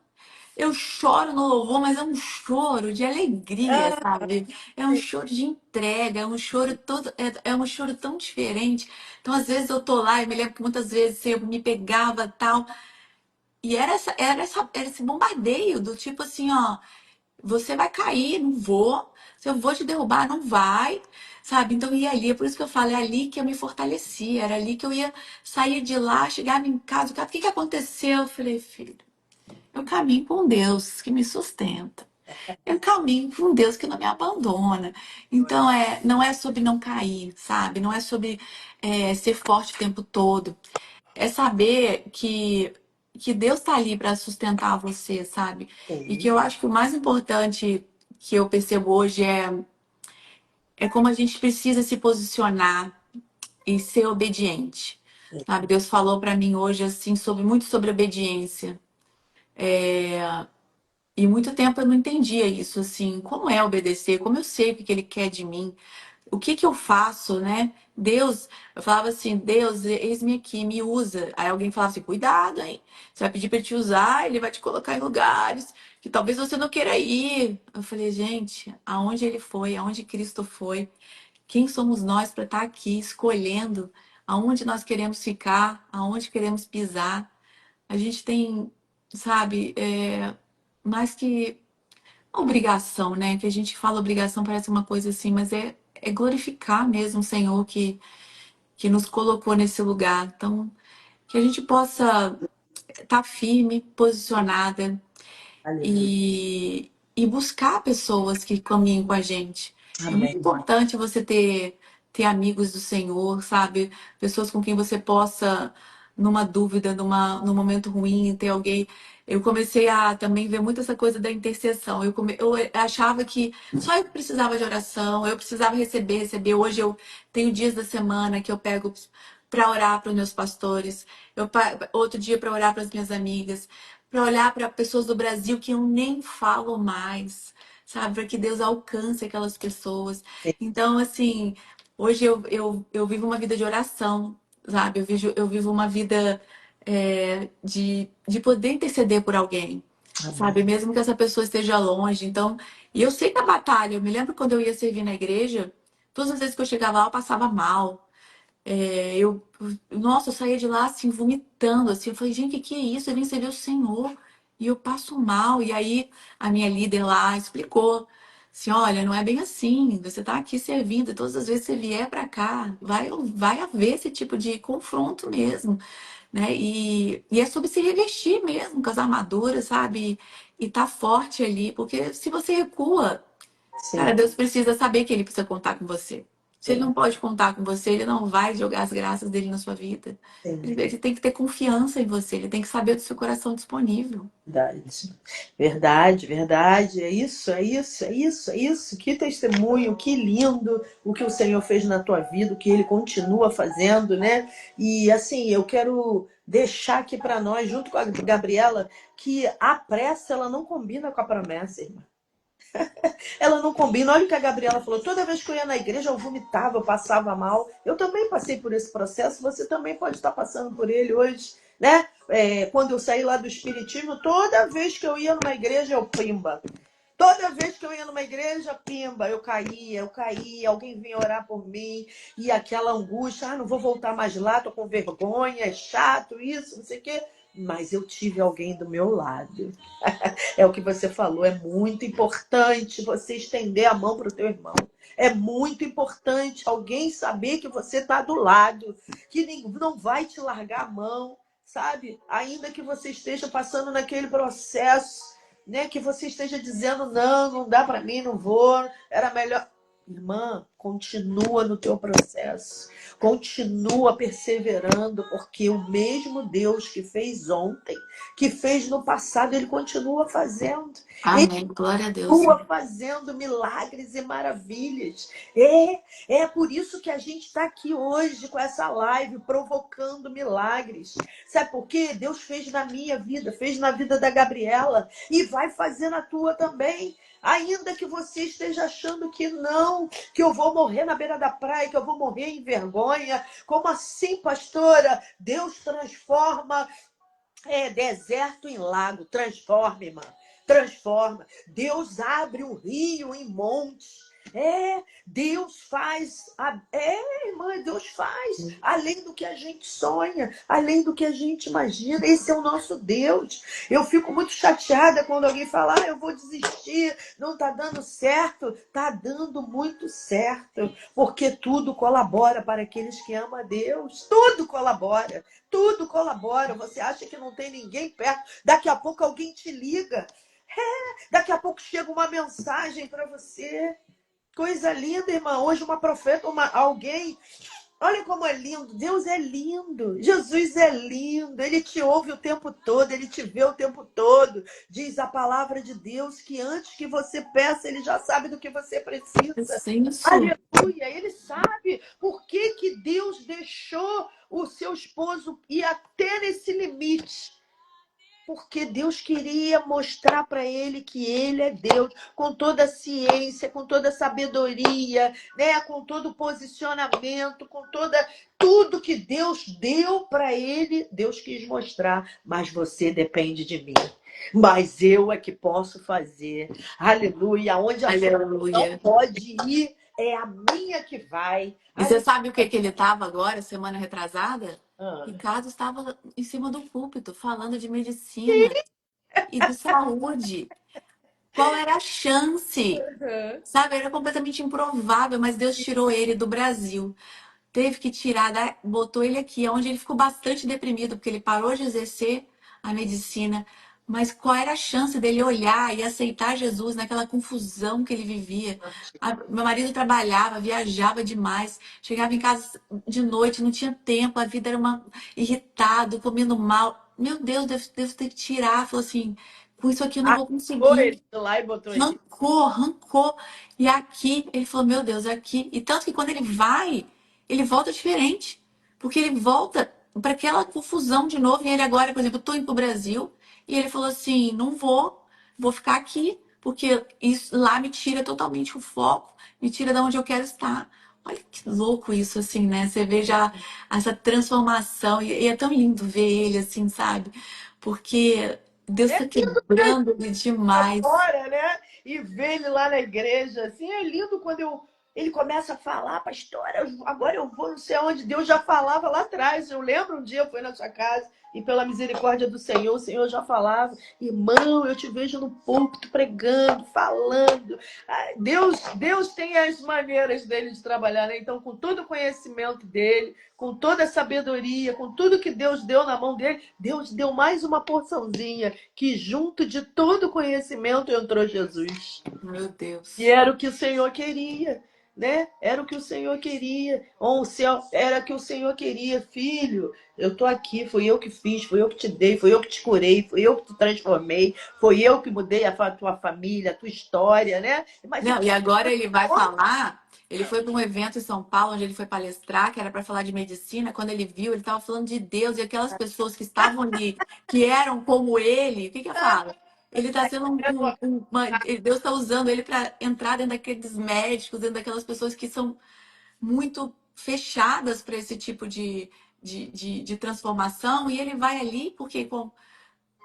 eu choro no louvor, mas é um choro de alegria, Ah, sabe? É um choro de entrega, é um choro todo, é um choro tão diferente. Então, às vezes eu tô lá e me lembro que muitas vezes eu me pegava tal. E era esse bombardeio do tipo assim, ó, você vai cair, não vou. Se eu vou te derrubar, não vai. Sabe? Então ia ali, é por isso que eu falo, é ali que eu me fortalecia, era ali que eu ia sair de lá, chegava em casa, o que que aconteceu? Eu falei, filho, eu caminho com Deus que me sustenta. Eu caminho com Deus que não me abandona. Então, não é sobre não cair, sabe? Não é sobre ser forte o tempo todo. É saber que Deus está ali para sustentar você, sabe? E que Sim, eu acho que o mais importante que eu percebo hoje é como a gente precisa se posicionar e ser obediente. sim, Sabe? Deus falou para mim hoje assim muito sobre obediência. E muito tempo eu não entendia isso, assim, como é obedecer, como eu sei o que ele quer de mim, o que que eu faço, né? Deus, eu falava assim, Deus, eis-me aqui, me usa. Aí alguém falava assim, cuidado, hein? Você vai pedir para ele te usar, ele vai te colocar em lugares que talvez você não queira ir. Eu falei, gente, aonde ele foi, aonde Cristo foi, quem somos nós para estar aqui escolhendo aonde nós queremos ficar, aonde queremos pisar? A gente tem, sabe, mais que obrigação, né? Que a gente fala obrigação, parece uma coisa assim, mas é glorificar mesmo o Senhor que nos colocou nesse lugar. Então, que a gente possa estar firme, posicionada, aleluia. e buscar pessoas que caminhem com a gente. É muito Amém. importante você ter amigos do Senhor, sabe? Pessoas com quem você possa, numa dúvida, num momento ruim, ter alguém. Eu comecei a também ver muito essa coisa da intercessão. Eu achava que só eu precisava de oração, eu precisava receber. Hoje eu tenho dias da semana que eu pego para orar para os meus pastores, outro dia para orar para as minhas amigas, para olhar para pessoas do Brasil que eu nem falo mais, sabe? Para que Deus alcance aquelas pessoas. Sim, Então, assim, hoje eu vivo uma vida de oração, sabe? Eu vivo uma vida de poder interceder por alguém, amém. sabe? Mesmo que essa pessoa esteja longe. Então, e eu sei da batalha. Eu me lembro quando eu ia servir na igreja, todas as vezes que eu chegava lá, eu passava mal. Nossa, eu saía de lá assim, vomitando, assim. Eu falei, gente, que é isso? Eu vim servir o Senhor e eu passo mal. E aí a minha líder lá explicou assim, olha, não é bem assim. Você tá aqui servindo, e todas as vezes que você vier para cá, vai haver esse tipo de confronto mesmo, né? E é sobre se revestir mesmo com as armaduras, sabe? E tá forte ali, porque se você recua, cara, Sim, Deus precisa saber que ele precisa contar com você. Se ele sim, não pode contar com você, ele não vai jogar as graças dele na sua vida. sim. Ele tem que ter confiança em você, ele tem que saber do seu coração disponível. Verdade. Verdade, verdade. É isso, é isso, é isso, é isso. Que testemunho, que lindo o que o Senhor fez na tua vida, o que ele continua fazendo, né? E assim, eu quero deixar aqui para nós, junto com a Gabriela, que a pressa ela não combina com a promessa, irmã. Ela não combina. Olha o que a Gabriela falou. Toda vez que eu ia na igreja, eu vomitava, eu passava mal. Eu também passei por esse processo. Você também pode estar passando por ele hoje, né? Quando eu saí lá do Espiritismo, toda vez que eu ia numa igreja, eu pimba. Toda vez que eu ia numa igreja, pimba, eu caía, alguém vinha orar por mim, e aquela angústia, não vou voltar mais lá, tô com vergonha, é chato isso, não sei o quê. Mas eu tive alguém do meu lado. É o que você falou, é muito importante você estender a mão para o teu irmão. É muito importante alguém saber que você está do lado, que não vai te largar a mão, sabe? Ainda que você esteja passando naquele processo, né? Que você esteja dizendo, não, não dá para mim, não vou, era melhor. Irmã, continua no teu processo. Continua perseverando, porque o mesmo Deus que fez ontem, que fez no passado, ele continua fazendo. Ele Amém. Glória a Deus. continua fazendo milagres e maravilhas. É por isso que a gente está aqui hoje com essa live, provocando milagres. Sabe por quê? Deus fez na minha vida, fez na vida da Gabriela e vai fazer na tua também. Ainda que você esteja achando que não, que eu vou morrer na beira da praia, que eu vou morrer em vergonha. Como assim, pastora? Deus transforma deserto em lago. Transforma, irmã. Transforma. Deus abre um rio em montes. Deus faz, irmã, Deus faz, além do que a gente sonha, além do que a gente imagina. Esse é o nosso Deus. Eu fico muito chateada quando alguém fala, eu vou desistir, não está dando certo. Está dando muito certo, porque tudo colabora para aqueles que amam a Deus. Tudo colabora, tudo colabora. Você acha que não tem ninguém perto, daqui a pouco alguém te liga. Daqui a pouco chega uma mensagem para você. Coisa linda, irmã. Hoje uma profeta, alguém. Olha como é lindo. Deus é lindo. Jesus é lindo. Ele te ouve o tempo todo. Ele te vê o tempo todo. Diz a palavra de Deus que antes que você peça, ele já sabe do que você precisa. Isso. Aleluia. Ele sabe por que Deus deixou o seu esposo ir até nesse limite. Porque Deus queria mostrar para ele que ele é Deus, com toda a ciência, com toda a sabedoria, né? Com todo o posicionamento, com tudo que Deus deu para ele, Deus quis mostrar. Mas você depende de mim. Mas eu é que posso fazer. Aleluia. Onde a sua não Aleluia. pode ir, é a minha que vai. E você sabe o que que ele estava agora, semana retrasada? Aleluia. Ricardo estava em cima do púlpito falando de medicina e de saúde. Qual era a chance? Sabe, era completamente improvável, mas Deus tirou ele do Brasil. Teve que tirar, botou ele aqui, onde ele ficou bastante deprimido, porque ele parou de exercer a medicina. Mas qual era a chance dele olhar e aceitar Jesus naquela confusão que ele vivia? Meu marido trabalhava, viajava demais, chegava em casa de noite, não tinha tempo, a vida era irritado, comendo mal. Meu Deus, devo ter que tirar. Falou assim, com isso aqui eu não vou Arrancou ele conseguir. de lá e botou ele. Arrancou, arrancou. E aqui, ele falou, meu Deus, aqui. E tanto que quando ele vai, ele volta diferente. Porque ele volta para aquela confusão de novo. E ele agora, por exemplo, eu tô indo pro Brasil. E ele falou assim, não vou ficar aqui. Porque isso lá me tira totalmente o foco. Me tira de onde eu quero estar. Olha que louco isso, assim, né? Você vê já essa transformação. E é tão lindo ver ele, assim, sabe? Porque Deus está quebrando ele demais. Fora, né? E ver ele lá na igreja, assim, é lindo quando ele começa a falar, pastora, agora eu vou não sei aonde. Deus já falava lá atrás. Eu lembro um dia eu fui na sua casa e pela misericórdia do Senhor, o Senhor já falava, irmão, eu te vejo no púlpito pregando, falando. Deus tem as maneiras dele de trabalhar, né? Então, com todo o conhecimento dele, com toda a sabedoria, com tudo que Deus deu na mão dele, Deus deu mais uma porçãozinha, que junto de todo o conhecimento entrou Jesus. Meu E Deus. era o que o Senhor queria, né? Era o que o Senhor queria. Ou o céu, era o que o Senhor queria. Filho, eu tô aqui, fui eu que fiz, fui eu que te dei, fui eu que te curei, fui eu que te transformei, foi eu que mudei a tua família, a tua história, né? Mas o Não, que e agora ele vai falar. Ele foi para um evento em São Paulo, onde ele foi palestrar, que era para falar de medicina. Quando ele viu, ele estava falando de Deus e aquelas pessoas que estavam ali, que eram como ele. O que que eu falo? Ele está sendo Deus está usando ele para entrar dentro daqueles médicos, dentro daquelas pessoas que são muito fechadas para esse tipo de transformação. E ele vai ali, porque com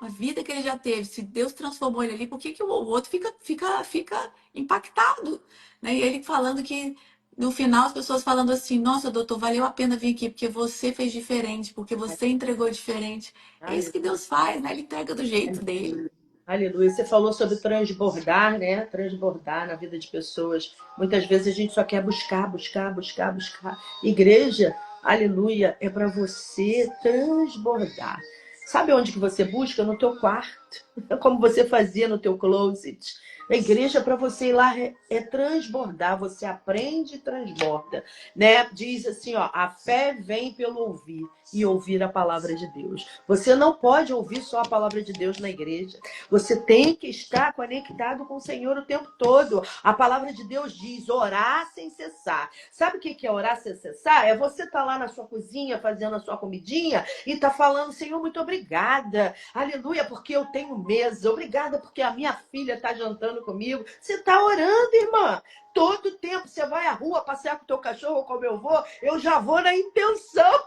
a vida que ele já teve, se Deus transformou ele ali, por que que o outro fica impactado? Né? E ele falando que no final as pessoas falando assim, nossa, doutor, valeu a pena vir aqui, porque você fez diferente, porque você entregou diferente. É isso que Deus faz, né? Ele entrega do jeito dele. Aleluia. Você falou sobre transbordar, né? Transbordar na vida de pessoas. Muitas vezes a gente só quer buscar, buscar, buscar, buscar. Igreja, aleluia, é para você transbordar. Sabe onde que você busca? No teu quarto. É como você fazia no teu closet. A igreja, para você ir lá, é transbordar. Você aprende e transborda, né? Diz assim, ó, a fé vem pelo ouvir e ouvir a palavra de Deus. Você não pode ouvir só a palavra de Deus na igreja. Você tem que estar conectado com o Senhor o tempo todo. A palavra de Deus diz orar sem cessar. Sabe o que é orar sem cessar? É você estar lá na sua cozinha fazendo a sua comidinha e tá falando, Senhor, muito obrigada. Aleluia, porque eu tenho mesa. Obrigada porque a minha filha está jantando comigo. Você está orando, irmã. Todo tempo você vai à rua passear com o teu cachorro, como eu já vou na intenção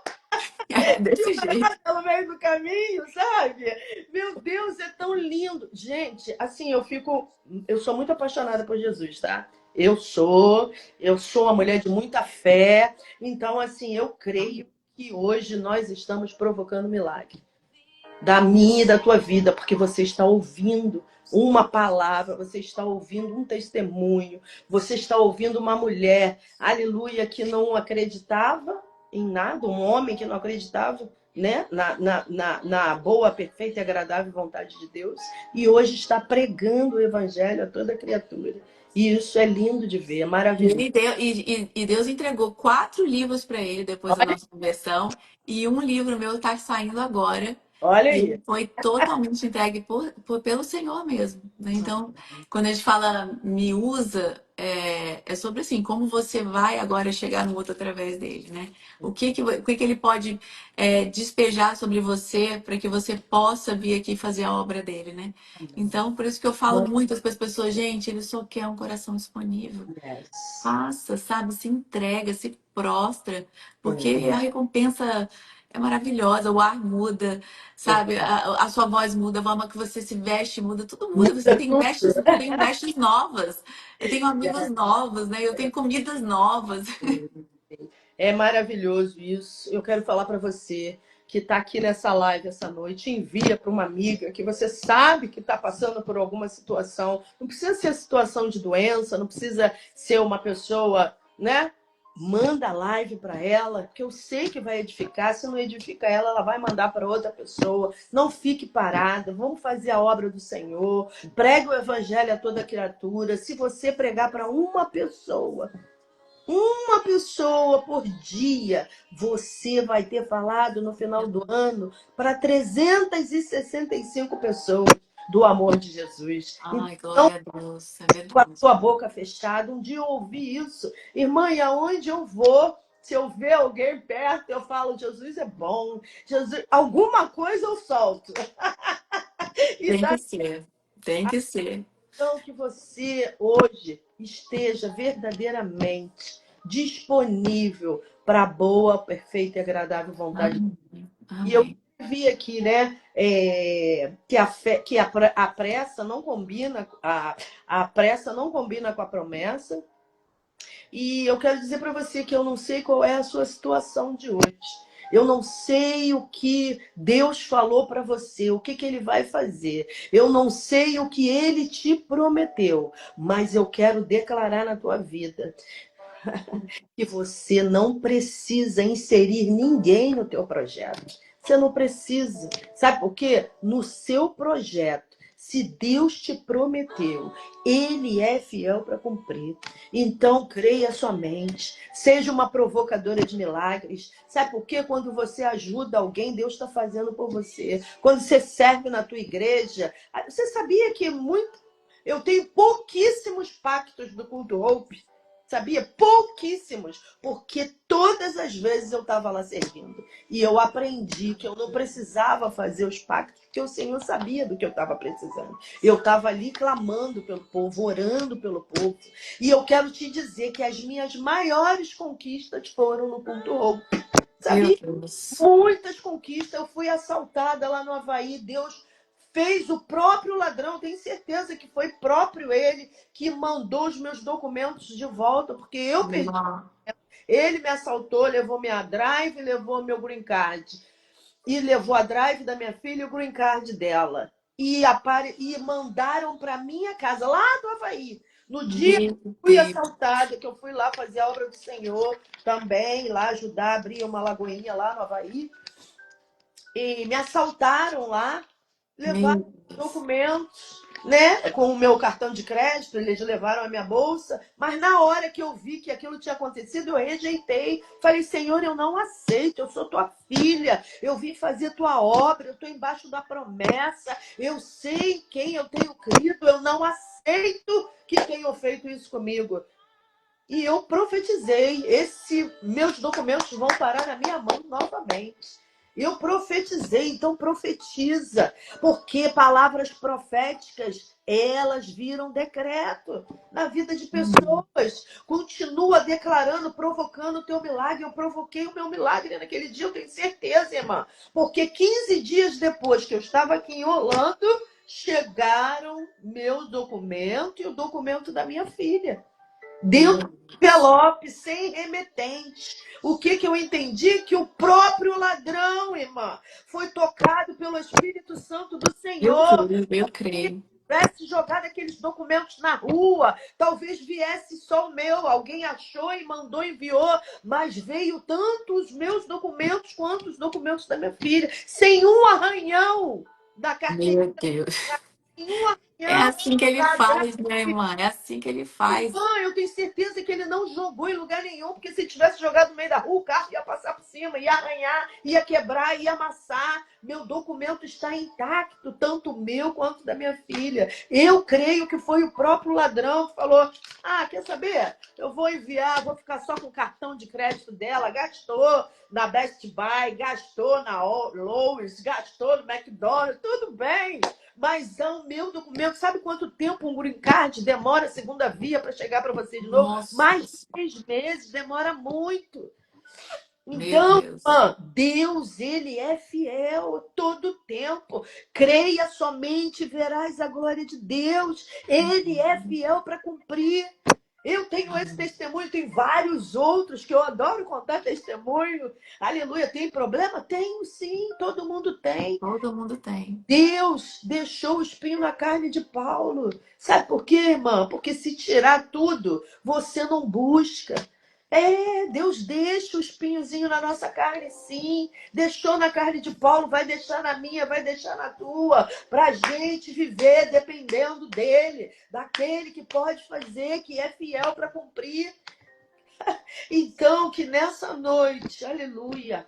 É desse jeito. pelo meio do caminho, sabe? Meu Deus, é tão lindo. Gente, assim, eu sou muito apaixonada por Jesus, tá? Eu sou, eu sou uma mulher de muita fé, então assim, eu creio que hoje nós estamos provocando milagre da minha e da tua vida, porque você está ouvindo uma palavra, você está ouvindo um testemunho, você está ouvindo uma mulher, aleluia, que não acreditava em nada, um homem que não acreditava, né, na boa, perfeita e agradável vontade de Deus, e hoje está pregando o evangelho a toda criatura. E isso é lindo de ver, é E, maravilhoso. e Deus entregou 4 livros para ele depois da Olha, nossa conversão, e um livro meu está saindo agora. olha E aí. ele foi totalmente entregue pelo Senhor mesmo, né? Então, quando a gente fala me usa, é sobre assim, como você vai agora chegar no outro através dele, né? O que ele pode despejar sobre você para que você possa vir aqui fazer a obra dele, né? Então, por isso que eu falo muito para as pessoas, gente, ele só quer um coração disponível. Yes. Faça, sabe? Se entrega, se prostra, porque É, a recompensa é maravilhosa, o ar muda, sabe? verdade. A sua voz muda, a forma que você se veste muda, tudo muda. Você Muda tem tudo. vestes, eu tenho vestes novas, eu tenho amigos novos, né? Eu tenho comidas novas. É maravilhoso isso. Eu quero falar para você que está aqui nessa live essa noite, envia para uma amiga que você sabe que está passando por alguma situação. Não precisa ser situação de doença, não precisa ser uma pessoa, né? Manda a live para ela, que eu sei que vai edificar. Se não edifica ela, ela vai mandar para outra pessoa. Não fique parada. Vamos fazer a obra do Senhor. Pregue o evangelho a toda criatura. Se você pregar para uma pessoa por dia, você vai ter falado no final do ano para 365 pessoas do amor de Jesus. Ai, Então, glória a Deus, é com a verdade. sua boca fechada, um dia eu ouvi isso. Irmã, e aonde eu vou? Se eu ver alguém perto, eu falo, Jesus é bom. Jesus, alguma coisa eu solto. E Tem da que ser, tem que ser. então, que você hoje esteja verdadeiramente disponível para a boa, perfeita e agradável vontade. Amém, E eu amém. vi aqui, né, que a pressa não combina, a pressa não combina com a promessa. E eu quero dizer para você que eu não sei qual é a sua situação de hoje. Eu não sei o que Deus falou para você, o que, que Ele vai fazer. Eu não sei o que Ele te prometeu, mas eu quero declarar na tua vida que você não precisa inserir ninguém no teu projeto. Você não precisa. Sabe por quê? No seu projeto, se Deus te prometeu, Ele é fiel para cumprir. Então, creia somente. Seja uma provocadora de milagres. Sabe por quê? Quando você ajuda alguém, Deus está fazendo por você. Quando você serve na tua igreja, você sabia que eu tenho pouquíssimos pactos do culto Hope. Sabia? Pouquíssimos. Porque todas as vezes eu estava lá servindo. E eu aprendi que eu não precisava fazer os pactos, porque o Senhor sabia do que eu estava precisando. Eu estava ali clamando pelo povo, orando pelo povo. E eu quero te dizer que as minhas maiores conquistas foram no culto Hope. Meu Sabia? Deus. Muitas conquistas. Eu fui assaltada lá no Havaí. Deus fez o próprio ladrão. Tenho certeza que foi próprio ele que mandou os meus documentos de volta, porque eu perdi. Não. Ele me assaltou, levou minha drive, levou meu green card. E levou a drive da minha filha e o green card dela. E mandaram para minha casa, lá do Havaí. No dia que Meu eu fui Deus. assaltada, que eu fui lá fazer a obra do Senhor também, lá ajudar a abrir uma lagoinha lá no Havaí. E me assaltaram lá, levaram Meu Deus. documentos, né? Com o meu cartão de crédito, eles levaram a minha bolsa. Mas na hora que eu vi que aquilo tinha acontecido, eu rejeitei. Falei, Senhor, eu não aceito, eu sou tua filha, eu vim fazer tua obra, eu estou embaixo da promessa, eu sei em quem eu tenho crido, eu não aceito que tenham feito isso comigo. E eu profetizei, meus documentos vão parar na minha mão novamente. Eu profetizei, então profetiza, porque palavras proféticas, elas viram decreto na vida de Amém. pessoas. Continua declarando, provocando o teu milagre. Eu provoquei o meu milagre naquele dia, eu tenho certeza, irmã. Porque 15 dias depois que eu estava aqui em Orlando, chegaram meu documento e o documento da minha filha. dentro do envelope, sem remetente. O que que eu entendi? Que o próprio ladrão, irmã, foi tocado pelo Espírito Santo do Senhor. Eu creio. Tivesse jogado aqueles documentos na rua, talvez viesse só o meu, alguém achou e mandou, enviou, mas veio tanto os meus documentos quanto os documentos da minha filha, sem um arranhão da carteirinha, Meu Deus. sem um É arranhão assim que ele da faz, né, irmã? É assim que ele faz. Irmã, eu tenho certeza que ele não jogou em lugar nenhum, porque se tivesse jogado no meio da rua, o carro ia passar por cima, ia arranhar, ia quebrar, ia amassar. Meu documento está intacto, tanto o meu quanto da minha filha. Eu creio que foi o próprio ladrão que falou: ah, quer saber? Eu vou enviar, vou ficar só com o cartão de crédito dela. Gastou na Best Buy, gastou na Lowe's, gastou no McDonald's, tudo bem. Mas é o meu documento. Sabe quanto tempo um green card demora a segunda via para chegar para você de novo? Nossa, Mais de 6 meses, demora muito. meu Então, Deus. Deus, ele é fiel todo tempo. Creia somente e verás a glória de Deus. Ele é fiel para cumprir. Eu tenho esse testemunho, tem vários outros que eu adoro contar testemunho. Aleluia, tem problema? Tenho sim, todo mundo tem. Todo mundo tem. Deus deixou o espinho na carne de Paulo. Sabe por quê, irmã? Porque se tirar tudo, você não busca. Deus deixa o espinhozinho na nossa carne, sim. Deixou na carne de Paulo, vai deixar na minha, vai deixar na tua. Para a gente viver dependendo dele, daquele que pode fazer, que é fiel para cumprir. Então, que nessa noite, aleluia,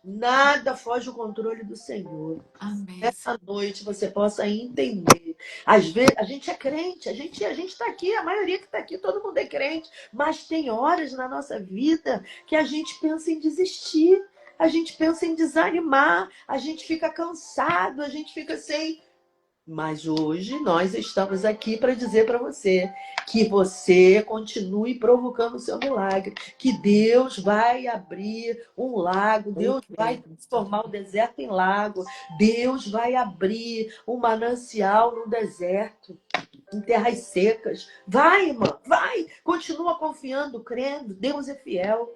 nada foge ao controle do Senhor. Amém, Nessa Senhor. noite você possa entender. Às vezes a gente é crente, a gente está aqui, a maioria que está aqui, todo mundo é crente, mas tem horas na nossa vida que a gente pensa em desistir, a gente pensa em desanimar, a gente fica cansado, a gente fica sem. Mas hoje nós estamos aqui para dizer para você que você continue provocando o seu milagre, que Deus vai abrir um lago, Eu Deus vai creio, pastor. transformar o deserto em lago, Deus vai abrir um manancial no deserto, em terras secas. Vai, irmã, vai, continua confiando, crendo, Deus é fiel.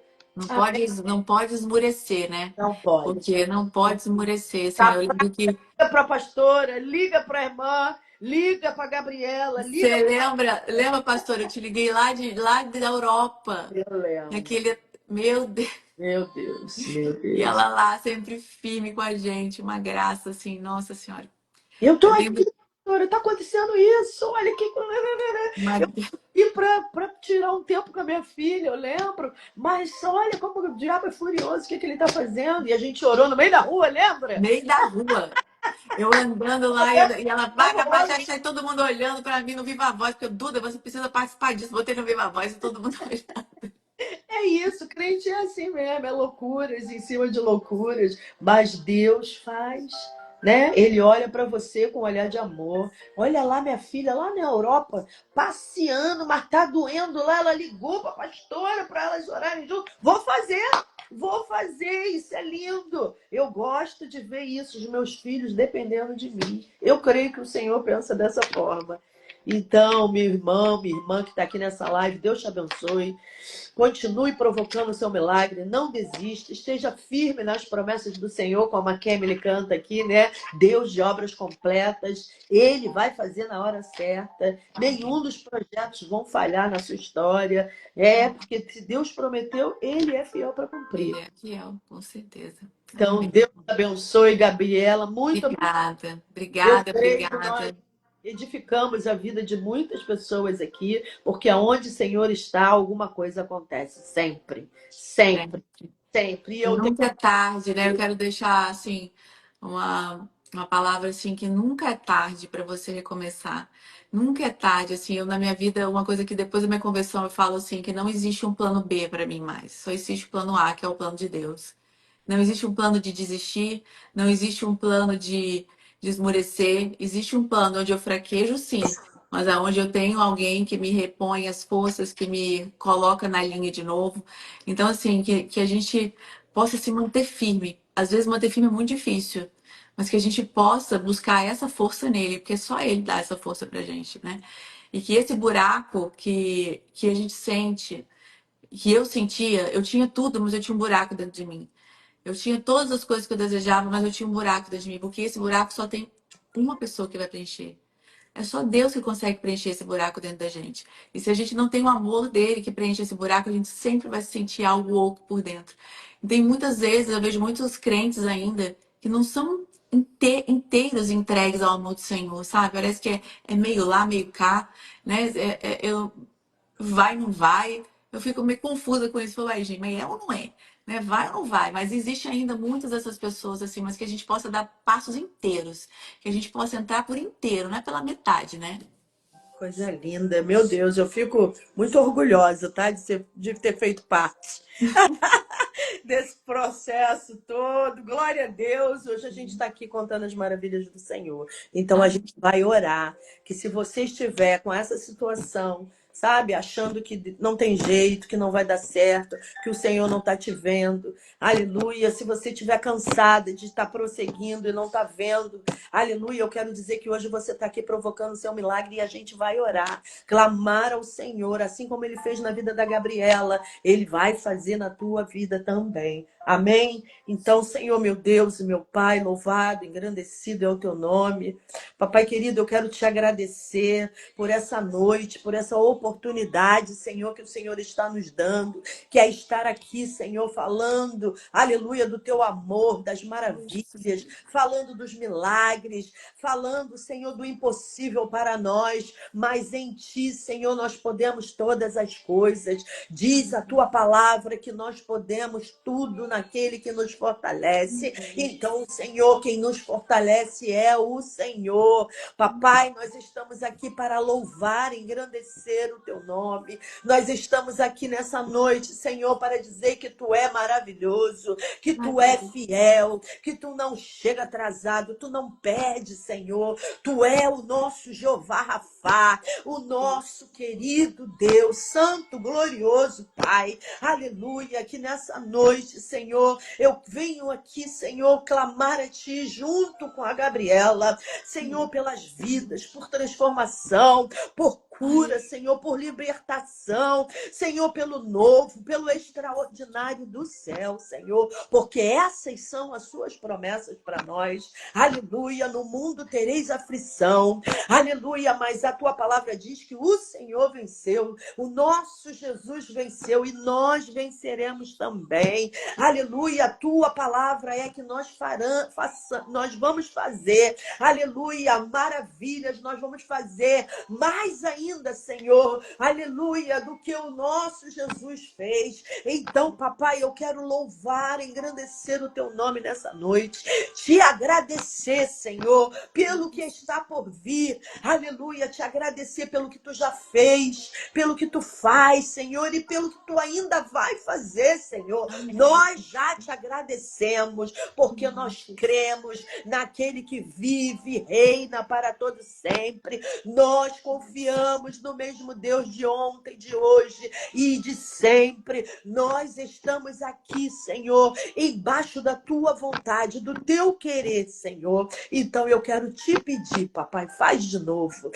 Amém. Não pode esmurecer, né? Não pode. Porque não pode esmurecer, assim. Tá, Eu lembro que liga para a pastora, liga para a irmã, liga para a Gabriela, liga você para lembra, pastor? Eu te liguei lá da Europa. eu lembro. Aquele, meu Deus. Meu Deus, meu E Deus. ela lá sempre firme com a gente, uma graça, assim, nossa senhora. Eu tô Eu aqui, lembro doutora, tá acontecendo isso. Olha que. uma, Eu fui para tirar um tempo com a minha filha, eu lembro. Mas olha como o diabo é furioso, o que, que ele tá fazendo. E a gente orou no meio da rua, lembra? meio da rua. Eu andando lá e ela vai, Tava vai, lá. já está todo mundo olhando para mim no Viva Voz, porque eu, Duda, você precisa participar disso. Botei no Viva Voz e todo mundo olhando. É isso, crente é assim mesmo, é loucuras em cima de loucuras, mas Deus faz, né? Ele olha para você com um olhar de amor. Olha lá minha filha, lá na Europa, passeando, mas tá doendo lá, ela ligou para a pastora para elas orarem junto. Vou fazer, isso é lindo. Eu gosto de ver isso, os meus filhos dependendo de mim. Eu creio que o Senhor pensa dessa forma. Então, minha irmã que está aqui nessa live, Deus te abençoe. Continue provocando o seu milagre, não desista, esteja firme nas promessas do Senhor, como a Kemily canta aqui, né? Deus de obras completas, Ele vai fazer na hora certa, nenhum dos projetos vão falhar na sua história, porque se Deus prometeu, Ele é fiel para Ele cumprir. é fiel, com certeza. Então, Amém. Deus te abençoe, Gabriela, muito obrigada. Obrigada, Eu obrigada, creio que nós obrigada. edificamos a vida de muitas pessoas aqui, porque aonde o Senhor está, alguma coisa acontece. Sempre, sempre, sempre. E E eu tenho. nunca é tarde, né? Eu quero deixar assim uma palavra assim que nunca é tarde para você recomeçar. Nunca é tarde, assim, eu na minha vida, uma coisa que depois da minha conversão eu falo assim, que não existe um plano B para mim mais. Só existe o plano A, que é o plano de Deus. Não existe um plano de desistir, não existe um plano de esmorecer. Existe um plano onde eu fraquejo, sim, mas aonde eu tenho alguém que me repõe as forças, que me coloca na linha de novo. Então, assim, que a gente possa se manter firme. Às vezes, manter firme é muito difícil, mas que a gente possa buscar essa força nele, porque só ele dá essa força pra gente, né? E que esse buraco que a gente sente, que eu sentia, eu tinha tudo, mas eu tinha um buraco dentro de mim. Eu tinha todas as coisas que eu desejava, mas eu tinha um buraco dentro de mim, porque esse buraco só tem uma pessoa que vai preencher. É só Deus que consegue preencher esse buraco dentro da gente. E se a gente não tem o amor dele que preenche esse buraco, a gente sempre vai se sentir algo oco por dentro. E tem muitas vezes, eu vejo muitos crentes ainda que não são inteiros entregues ao amor do Senhor, sabe? Parece que é meio lá, meio cá, né? Vai, não vai. Eu fico meio confusa com isso. Falo, ai, gente, mas é ou não é? Né? Vai ou não vai? Mas existe ainda muitas dessas pessoas assim, mas que a gente possa dar passos inteiros, que a gente possa entrar por inteiro, não é pela metade, né? Coisa linda, meu Deus, eu fico muito orgulhosa, tá? De ter feito parte desse processo todo. Glória a Deus. Hoje a gente está aqui contando as maravilhas do Senhor. Então a Amém. gente vai orar que se você estiver com essa situação, sabe, achando que não tem jeito, que não vai dar certo, que o Senhor não está te vendo, aleluia. Se você estiver cansada de estar prosseguindo e não está vendo, aleluia, eu quero dizer que hoje você está aqui provocando o seu milagre e a gente vai orar, clamar ao Senhor, assim como ele fez na vida da Gabriela, ele vai fazer na tua vida também. Amém? Então, Senhor, meu Deus e meu Pai, louvado, engrandecido é o teu nome. Papai querido, eu quero te agradecer por essa noite, por essa oportunidade, Senhor, que o Senhor está nos dando, que é estar aqui, Senhor, falando, aleluia, do teu amor, das maravilhas, falando dos milagres, falando, Senhor, do impossível para nós, mas em ti, Senhor, nós podemos todas as coisas. Diz a tua palavra que nós podemos tudo naquele que nos fortalece. Então, Senhor, quem nos fortalece é o Senhor. Papai, nós estamos aqui para louvar, engrandecer o teu nome. Nós estamos aqui nessa noite, Senhor, para dizer que tu é maravilhoso, que tu é fiel, que tu não chega atrasado, tu não perde, Senhor. Tu é o nosso Jeová Rafá, o nosso querido Deus, santo, glorioso Pai. Aleluia, que nessa noite, Senhor, eu venho aqui, Senhor, clamar a ti junto com a Gabriela, Senhor, pelas vidas, por transformação, por cura, Senhor, por libertação, Senhor, pelo novo, pelo extraordinário do céu, Senhor, porque essas são as suas promessas para nós. Aleluia, no mundo tereis aflição, aleluia, mas a tua palavra diz que o Senhor venceu, o nosso Jesus venceu e nós venceremos também. Aleluia, a tua palavra é que nós nós vamos fazer, aleluia, maravilhas, nós vamos fazer mais ainda, Senhor, aleluia, do que o nosso Jesus fez. Então, papai, eu quero louvar, engrandecer o teu nome nessa noite, te agradecer, Senhor, pelo que está por vir, aleluia, te agradecer pelo que tu já fez, pelo que tu faz, Senhor, e pelo que tu ainda vai fazer, Senhor. Nós já te agradecemos, porque nós cremos naquele que vive, reina para todo sempre. Nós confiamos no mesmo Deus de ontem, de hoje e de sempre. Nós estamos aqui, Senhor, embaixo da tua vontade, do teu querer, Senhor. Então eu quero te pedir, papai, faz de novo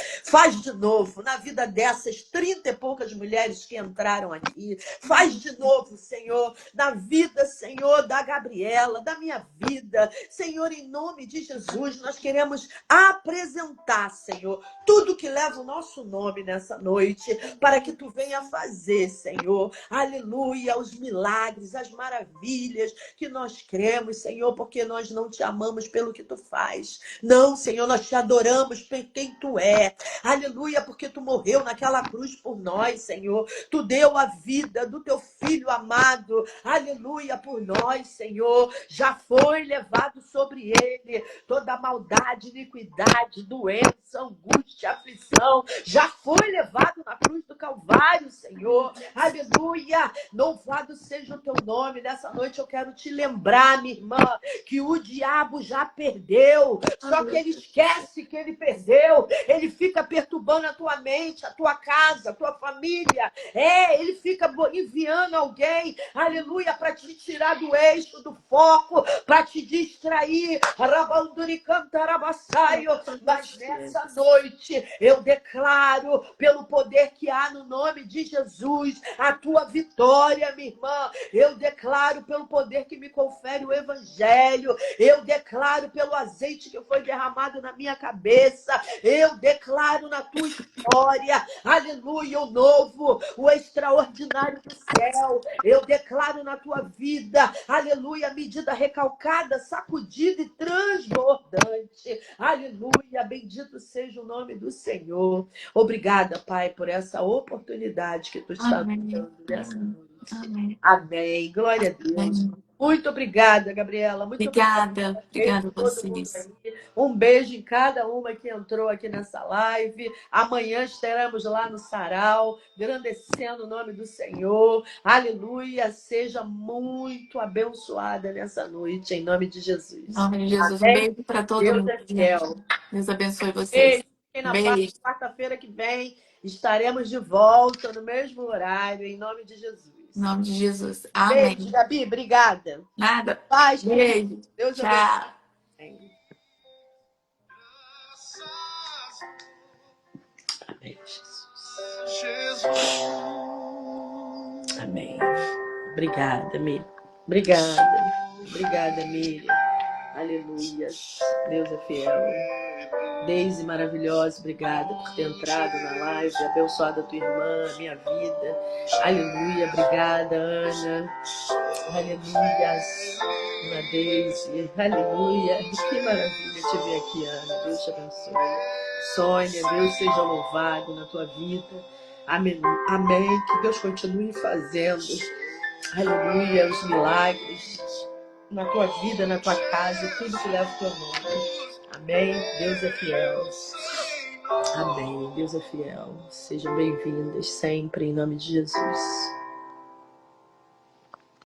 na vida dessas 30 e poucas mulheres que entraram aqui. Faz de novo, Senhor, na vida, Senhor, da Gabriela, da minha vida. Senhor, em nome de Jesus, nós queremos apresentar, Senhor, tudo que leva o nosso nome nessa noite, para que tu venha fazer, Senhor. Aleluia, os milagres, as maravilhas que nós cremos, Senhor, porque nós não te amamos pelo que tu faz. Não, Senhor, nós te adoramos por quem tu é. Aleluia, porque tu morreu naquela cruz por nós, Senhor. Tu deu a vida do teu filho amado. Aleluia, por nós, Senhor. Já foi levado sobre ele toda a maldade, iniquidade, doença, angústia, aflição. Já foi levado na cruz do Calvário, Senhor. Aleluia. Louvado seja o teu nome. Nessa noite eu quero te lembrar, minha irmã, que o diabo já perdeu. Só que ele esquece que ele perdeu. Ele fica perturbando a tua mente, a tua casa, a tua família. Ele fica enviando alguém, aleluia, para te tirar do eixo, do foco, para te distrair. Mas nessa noite eu declaro declaro, pelo poder que há no nome de Jesus, a tua vitória, minha irmã. Eu declaro pelo poder que me confere o Evangelho. Eu declaro pelo azeite que foi derramado na minha cabeça. Eu declaro na tua história, aleluia, o novo, o extraordinário do céu. Eu declaro na tua vida, aleluia, medida recalcada, sacudida e transbordante. Aleluia, bendito seja o nome do Senhor. Obrigada, Pai, por essa oportunidade que tu está nos Amém. dando nessa Amém. noite. Amém. Amém. Glória a Deus. Amém. Muito obrigada, Gabriela. Muito obrigada. Obrigada. Beijo Obrigada a a todo mundo vocês. aí. Um beijo em cada uma que entrou aqui nessa live. Amanhã estaremos lá no Sarau, engrandecendo o nome do Senhor. Aleluia. Seja muito abençoada nessa noite, em nome de Em Jesus. nome de Jesus. Um Amém? beijo para todo Deus mundo, é gente. fiel. Deus abençoe Beijo. vocês. Fiquem na paz. Beijo. Quarta-feira que vem estaremos de volta no mesmo horário, em nome de Em Jesus. nome de Jesus. Beijo, Amém. Gabi. Obrigada. Nada. Paz, querido. Beijo. Deus abençoe. Tchau. Amém, Jesus. Amém. Obrigada, Miriam. Obrigada. Obrigada, Miriam. Aleluia. Deus é fiel. Deise maravilhosa, obrigada por ter entrado na live, abençoada a tua irmã, a minha vida. Aleluia, obrigada, Ana. Aleluia, Ana Deise. Aleluia. Que maravilha te ver aqui, Ana. Deus te abençoe. Sônia, Deus seja louvado na tua vida. Amém. Amém. Que Deus continue fazendo, aleluia, os milagres na tua vida, na tua casa, tudo que leva o teu nome. Amém. Deus é fiel. Amém. Deus é fiel. Sejam bem-vindas sempre em nome de Jesus.